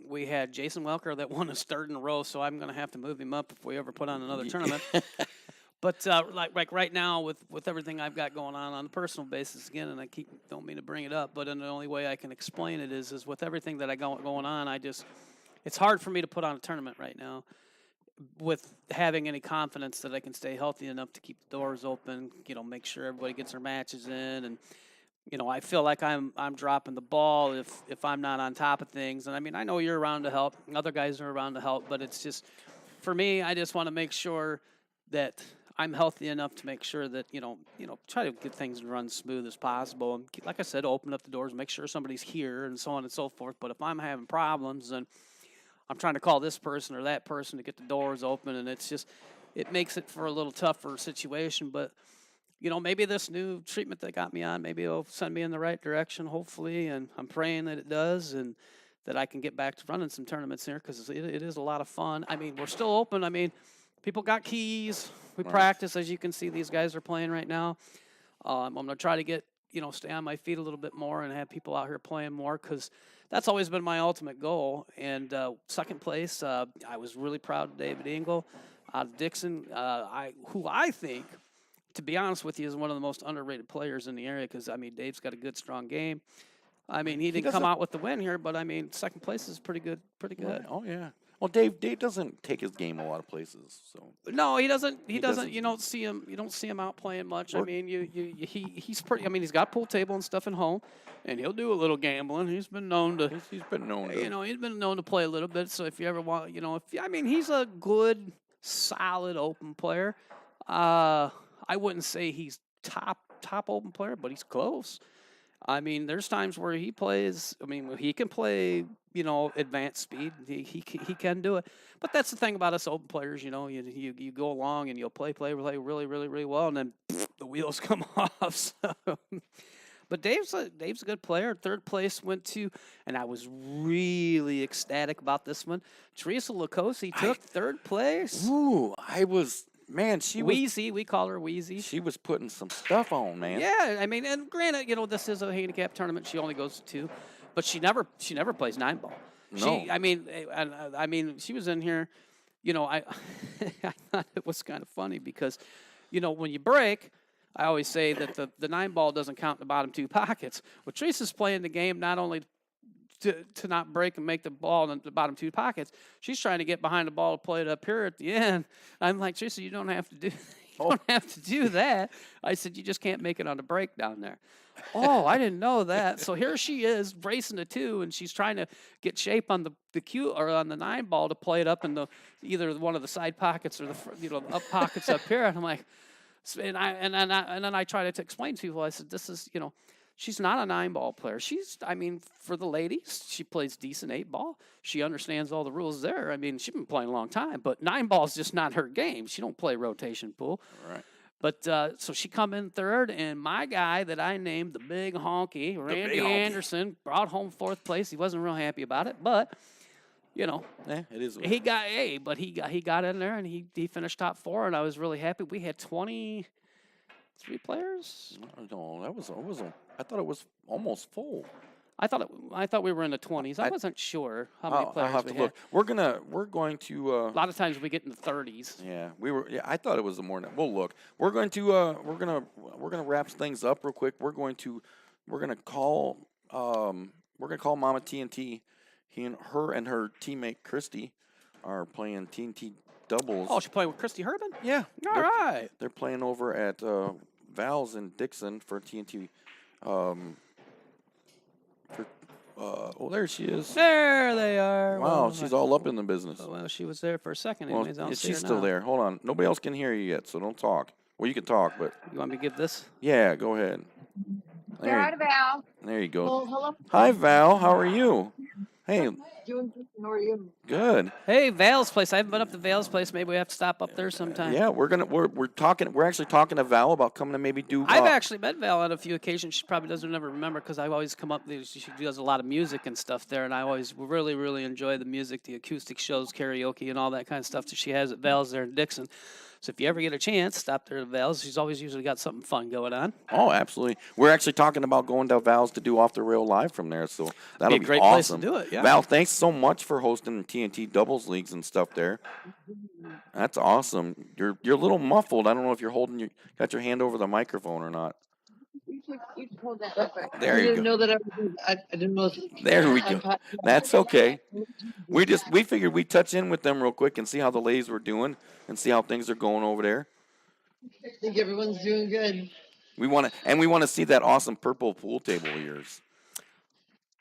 We had Jason Welker that won his third in a row, so I'm going to have to move him up if we ever put on another tournament. But like right now, with everything I've got going on the personal basis again, and I don't mean to bring it up, but the only way I can explain it is with everything that I got going on, it's hard for me to put on a tournament right now with having any confidence that I can stay healthy enough to keep the doors open, make sure everybody gets their matches in, and I feel like I'm dropping the ball if I'm not on top of things. And I mean, I know you're around to help, other guys are around to help, but it's just for me, I just want to make sure that I'm healthy enough to make sure that try to get things to run smooth as possible. And like I said, open up the doors, make sure somebody's here, and so on and so forth. But if I'm having problems and I'm trying to call this person or that person to get the doors open, and it makes it for a little tougher situation. But maybe this new treatment that got me on, maybe it'll send me in the right direction, hopefully, and I'm praying that it does, and that I can get back to running some tournaments here, because it is a lot of fun. I mean, we're still open. I mean, people got keys. We practice, as you can see, these guys are playing right now. I'm going to try to get, stay on my feet a little bit more and have people out here playing more, because that's always been my ultimate goal. And second place, I was really proud of David Engel out of Dixon, who I think, to be honest with you, is one of the most underrated players in the area, because, I mean, Dave's got a good, strong game. I mean, he didn't come out with the win here, but, I mean, second place is pretty good. Right. Oh, yeah. Well, Dave doesn't take his game a lot of places, so. No, he doesn't. He doesn't. You don't see him out playing much. I mean, he's pretty. I mean, he's got a pool table and stuff at home, and he'll do a little gambling. He's been known to. He's been known to. He's been known to play a little bit. So if you ever want, he's a good, solid open player. I wouldn't say he's top open player, but he's close. I mean, there's times where he plays. I mean, he can play, advanced speed. He can do it. But that's the thing about us open players. You go along and you'll play really, really, really well, and then the wheels come off. So. But Dave's a good player. Third place went to, and I was really ecstatic about this one. Teresa Lucosi took third place. Ooh, I was. Man, she was Wheezy. We call her Wheezy. She was putting some stuff on, man. Yeah, I mean, and granted, this is a handicap tournament. She only goes to 2, but she never plays 9-ball. No. I mean, she was in here. I I thought it was kind of funny because, when you break, I always say that the 9-ball doesn't count in the bottom 2 pockets. Well, Teresa's playing the game not only to not break and make the ball in the bottom 2 pockets. She's trying to get behind the ball to play it up here at the end. I'm like, Teresa, you don't have to do that. I said, you just can't make it on the break down there. Oh, I didn't know that. So here she is racing to 2, and she's trying to get shape on the cue or on the 9-ball to play it up in either one of the side pockets or the up pockets up here. And I'm like, and then I try to explain to people. I said, this is she's not a 9-ball player. For the ladies, she plays decent 8-ball. She understands all the rules there. I mean, she's been playing a long time, but 9-ball is just not her game. She don't play rotation pool. Right. But so she come in third, and my guy that I named the big honky, Randy Anderson, brought home 4th place. He wasn't real happy about it, but it is. He got but he got in there and he finished top 4, and I was really happy. We had 23 players. No, I thought it was almost full. I thought we were in the 20s. I wasn't sure how many players I'll have to look. We're going to. A lot of times we get in the 30s. Yeah, we were. Yeah, I thought it was the more. We'll look. We're going to. We're gonna wrap things up real quick. We're gonna call. We're gonna call Mama TNT. Her and her teammate Christy are playing TNT doubles. Oh, she's playing with Christy Herbin? Yeah. All right. They're playing over at Val's in Dixon for TNT. There she is. There they are. Wow, well, she's all up in the business. Well, she was there for a second. Well, she's still there. Hold on. Nobody else can hear you yet, so don't talk. Well, you can talk, but... You want me to give this? Yeah, go ahead. Hi, Val. There you go. Well, hello. Hi, Val. How are you? Hey. doing good. How are you? Good. Hey, Val's place. I haven't been up to Val's place. Maybe we have to stop up there sometime. Yeah, we're actually talking to Val about coming to maybe do. I've actually met Val on a few occasions. She probably doesn't ever remember because I always come up. She does a lot of music and stuff there, and I always really, really enjoy the music, the acoustic shows, karaoke, and all that kind of stuff that she has at Val's there in Dixon. So if you ever get a chance, stop there at Val's. She's always usually got something fun going on. Oh, absolutely. We're actually talking about going to Val's to do Off the Rail live from there. So that'll be a great awesome. place to do it. Yeah. Val, thanks so much for hosting TNT doubles leagues and stuff there. That's awesome. You're a little muffled. I don't know if you're got your hand over the microphone or not. You should hold that real quick. There you go. I didn't know that I didn't know. There we go. That's okay. We figured we'd touch in with them real quick and see how the ladies were doing and see how things are going over there. I think everyone's doing good. We want to see that awesome purple pool table of yours.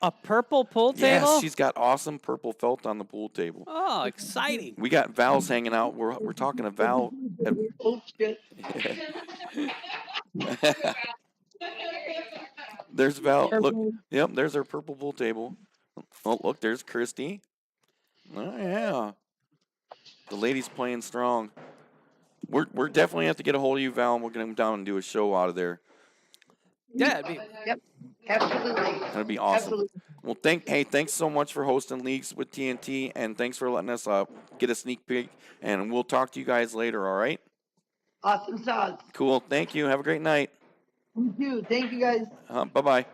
A purple pool table? Yes, she's got awesome purple felt on the pool table. Oh, exciting. We got Val's hanging out. We're talking to Val. Oh, shit. There's Val. Look, yep, there's our purple pool table. Oh, look, there's Christy. Oh, yeah. The ladies playing strong. We're definitely have to get a hold of you, Val, and we're going to come down and do a show out of there. Yeah, Yep, absolutely. That'd be awesome. Absolutely. Well, thanks so much for hosting leagues with TNT, and thanks for letting us get a sneak peek. And we'll talk to you guys later. All right? Awesome sauce. Cool. Thank you. Have a great night. Thank you. Thank you, guys. Bye-bye.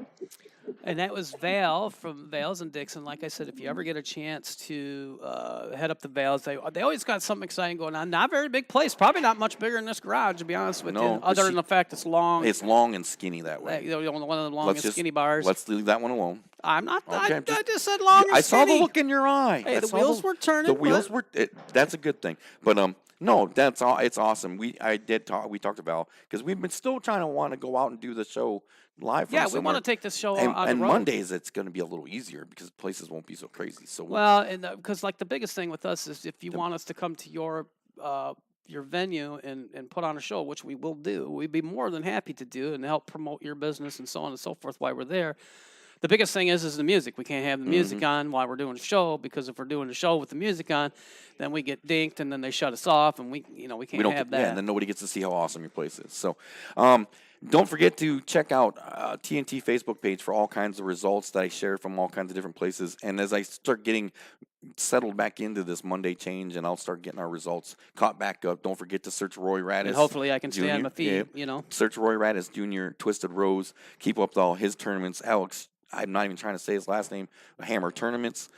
And that was Val from Val's in Dixon. Like I said, if you ever get a chance to head up to Val's, they always got something exciting going on. Not a very big place. Probably not much bigger than this garage, to be honest with you. Other than the fact it's long. It's long and skinny that way. One of the longest skinny bars. Let's leave that one alone. I'm not. Okay, I just said long and I skinny. saw the look in your eye. Hey, the wheels were turning. The wheels were. That's a good thing. But no, that's all. It's awesome. We talked about because we've been still trying to want to go out and do the show live. Yeah, we want to take this show on and the road. Mondays it's going to be a little easier because places won't be so crazy. So because like the biggest thing with us is if you want us to come to your venue and put on a show, which we will do, we'd be more than happy to do and help promote your business and so on and so forth while we're there. The biggest thing is the music. We can't have the music on while we're doing the show because if we're doing the show with the music on, then we get dinked and then they shut us off and we can't have that. Yeah, and then nobody gets to see how awesome your place is. So, don't forget to check out TNT Facebook page for all kinds of results that I share from all kinds of different places. And as I start getting settled back into this Monday change and I'll start getting our results caught back up, don't forget to search Roy Radis. And hopefully I can stay on my feet, Search Roy Radis Jr., Twisted Rose. Keep up with all his tournaments. Alex, I'm not even trying to say his last name, Hammer Tournaments.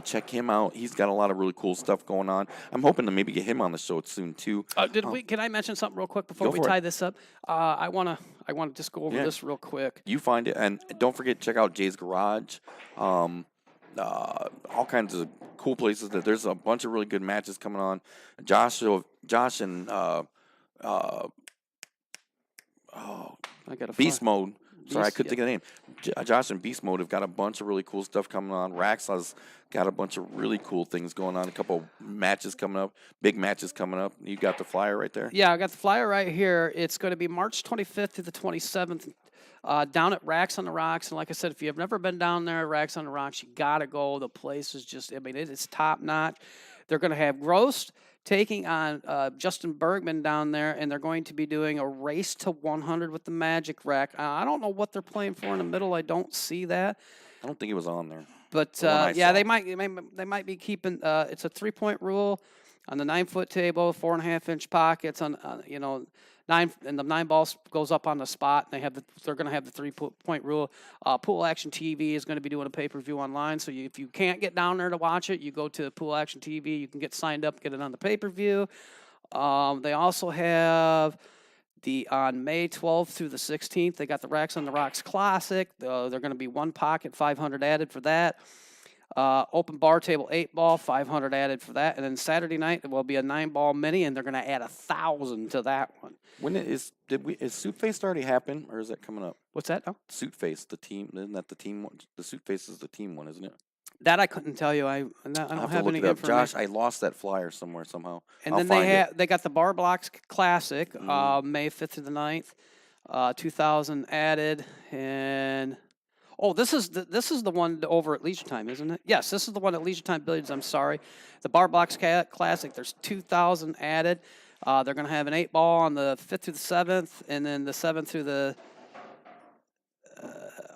Check him out. He's got a lot of really cool stuff going on. I'm hoping to maybe get him on the show soon too. Can I mention something real quick before we tie this up? I wanna just go over this real quick. You find it, and don't forget to check out Jay's Garage. All kinds of cool places. There's a bunch of really good matches coming on. Josh and Beast Mode. Sorry, I couldn't think of the name. Josh and Beast Mode have got a bunch of really cool stuff coming on. Raxla's got a bunch of really cool things going on. A couple matches coming up, big matches coming up. You got the flyer right there? Yeah, I got the flyer right here. It's going to be March 25th to the 27th down at Racks on the Rocks. And like I said, if you've never been down there at Racks on the Rocks, you got to go. The place is just, it is top notch. They're going to have Gross taking on Justin Bergman down there, and they're going to be doing a race to 100 with the Magic Rack. I don't know what they're playing for in the middle. I don't see that. I don't think it was on there. But they might be keeping. It's a 3-point rule on the 9-foot table, 4.5-inch pockets on 9, and the 9 balls goes up on the spot. And they're going to have the 3-point rule. Pool Action TV is going to be doing a pay-per-view online. So if you can't get down there to watch it, you go to Pool Action TV. You can get signed up, get it on the pay-per-view. They also have on May 12th through the 16th, they got the Racks on the Rocks Classic. They're going to be 1 pocket, 500 added for that. Open bar table 8-ball, 500 added for that. And then Saturday night there will be a 9-ball mini, and they're going to add 1,000 to that one. When is Suit Face already happen, or is that coming up? What's that now? Suit Face, the team, isn't that the team one? The Suit Face is the team one, isn't it? That I couldn't tell you. I don't have any information. Josh, I lost that flyer somewhere somehow. And then they got the Bar Blocks Classic, May 5th to the 9th, 2,000 added, and Oh, this is the one over at Leisure Time, isn't it? Yes, this is the one at Leisure Time Billiards. I'm sorry, the Bar Box Classic. There's 2,000 added. They're going to have an 8-ball on the 5th through the 7th, and then the 7th through the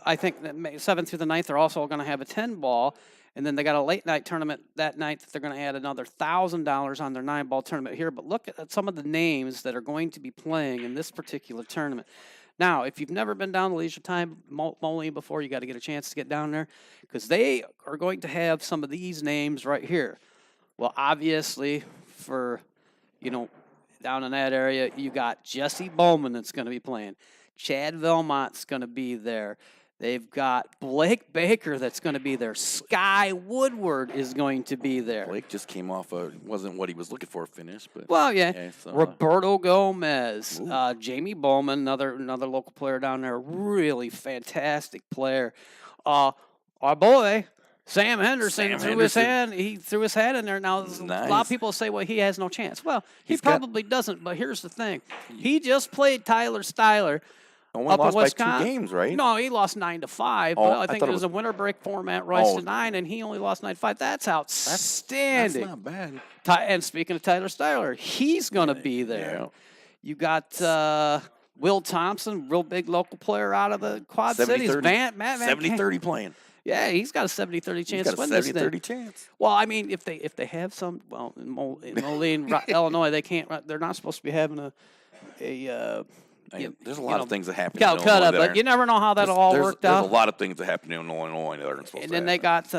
I think that 7th through the 9th. They're also going to have a 10-ball, and then they got a late night tournament that night that they're going to add another $1,000 on their 9-ball tournament here. But look at some of the names that are going to be playing in this particular tournament. Now, if you've never been down to Leisure Time Moline before, you got to get a chance to get down there because they are going to have some of these names right here. Well, obviously, for, down in that area, you got Jesse Bowman that's going to be playing. Chad Velmont's going to be there. They've got Blake Baker that's going to be there. Sky Woodward is going to be there. Blake just came off wasn't what he was looking for a finish, but well, yeah. Okay, so, Roberto Gomez, Jamie Bowman, another local player down there, really fantastic player. Our boy Sam Henderson threw his hand. He threw his hat in there. Now Nice. A lot of people say, "Well, he has no chance." Well, he probably doesn't. But here's the thing: he just played Tyler Styler. Only Up lost in Wisconsin. by 2 games, right? No, he lost 9-5. Oh, But I think it was a winter break format, Rice to 9, and he only lost 9-5. That's outstanding. That's not bad. And speaking of Tyler Styler, he's going to be there. Yeah. You got Will Thompson, real big local player out of the Quad Cities. 70-30 playing. Yeah, he's got a 70-30 chance to win this thing. 70-30 chance. Well, I mean, if they have some, well, in Moline, Illinois, they can't. They're not supposed to be having There's a lot of things that happen in Calcutta, Illinois but you never know how that'll all work out. There's a lot of things that happen in Illinois that aren't supposed and to then they got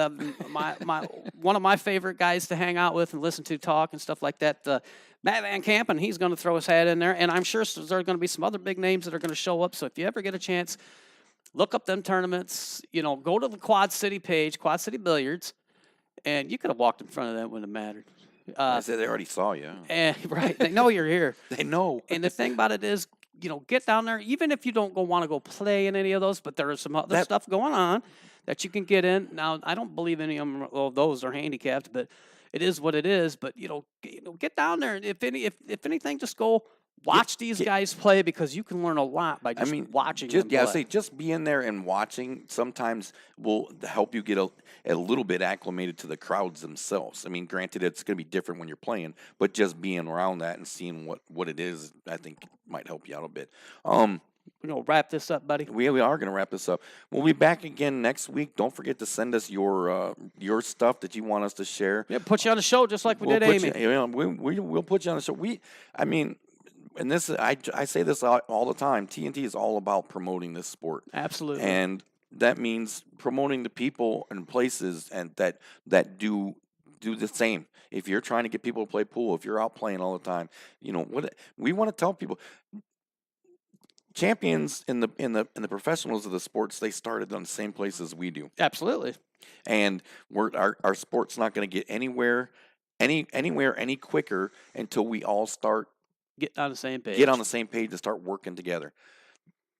one of my favorite guys to hang out with and listen to talk and stuff like that, Matt Van Campen. He's going to throw his hat in there, and I'm sure there are going to be some other big names that are going to show up. So if you ever get a chance, look up them tournaments. Go to the Quad City page, Quad City Billiards, and you could have walked in front of them when it mattered. I said they already saw you. Right, they know you're here. They know. And the thing about it is, get down there, even if you don't want to go play in any of those, but there is some other stuff going on that you can get in. Now, I don't believe any of those are handicapped, but it is what it is. But, get down there. If anything, just go watch these guys play because you can learn a lot by just watching them play. Just being there and watching sometimes will help you get a little bit acclimated to the crowds themselves. I mean, granted, it's going to be different when you're playing, but just being around that and seeing what it is, I think might help you out a bit. We're going to wrap this up, buddy. We are going to wrap this up. We'll be back again next week. Don't forget to send us your stuff that you want us to share. Yeah, put you on the show just like we did Amy. We'll put you on the show. And this, I say this all the time. TNT is all about promoting this sport. Absolutely. And that means promoting the people and places and that do the same. If you're trying to get people to play pool, if you're out playing all the time, what we want to tell people. Champions in the professionals of the sports, they started on the same place as we do. Absolutely. And our sport's not going to get anywhere any quicker until we all start. Get on the same page. Get on the same page and start working together.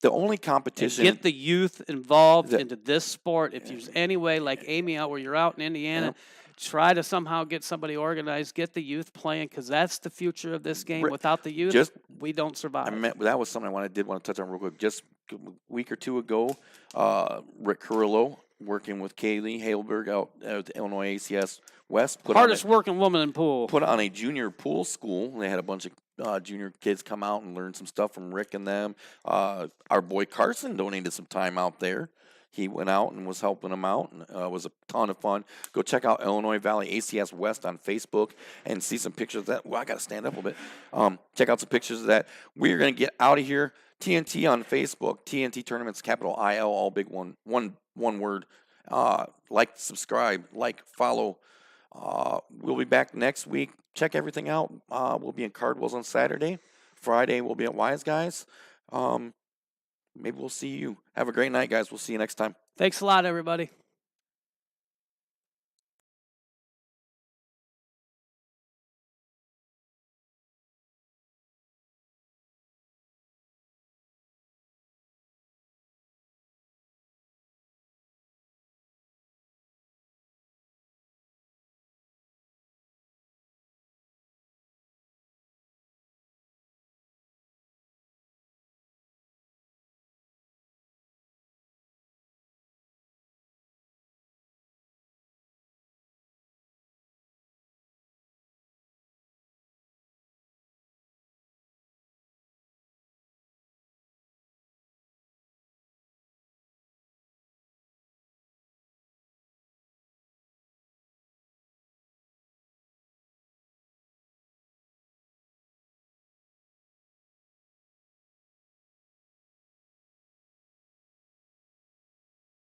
The only competition. And get the youth involved into this sport. If there's any way, like Amy out where you're out in Indiana, try to somehow get somebody organized, get the youth playing, because that's the future of this game. Without the youth, we don't survive. That was something I did want to touch on real quick. Just a week or two ago, Rick Carrillo, working with Kaylee Haleberg out at the Illinois ACS West. Hardest working woman in pool. Put on a junior pool school. They had a bunch of junior kids come out and learn some stuff from Rick and them. Our boy Carson donated some time out there. He went out and was helping them out, and it was a ton of fun. Go check out Illinois Valley ACS West on Facebook and see some pictures of that. Well, I got to stand up a little bit. Check out some pictures of that. We're going to get out of here. TNT on Facebook, TNT Tournaments, capital IL, all big one word. Like, subscribe, follow. We'll be back next week. Check everything out. We'll be in Cardwell's on Saturday. Friday, we'll be at Wise Guys. Maybe we'll see you. Have a great night, guys. We'll see you next time. Thanks a lot, everybody.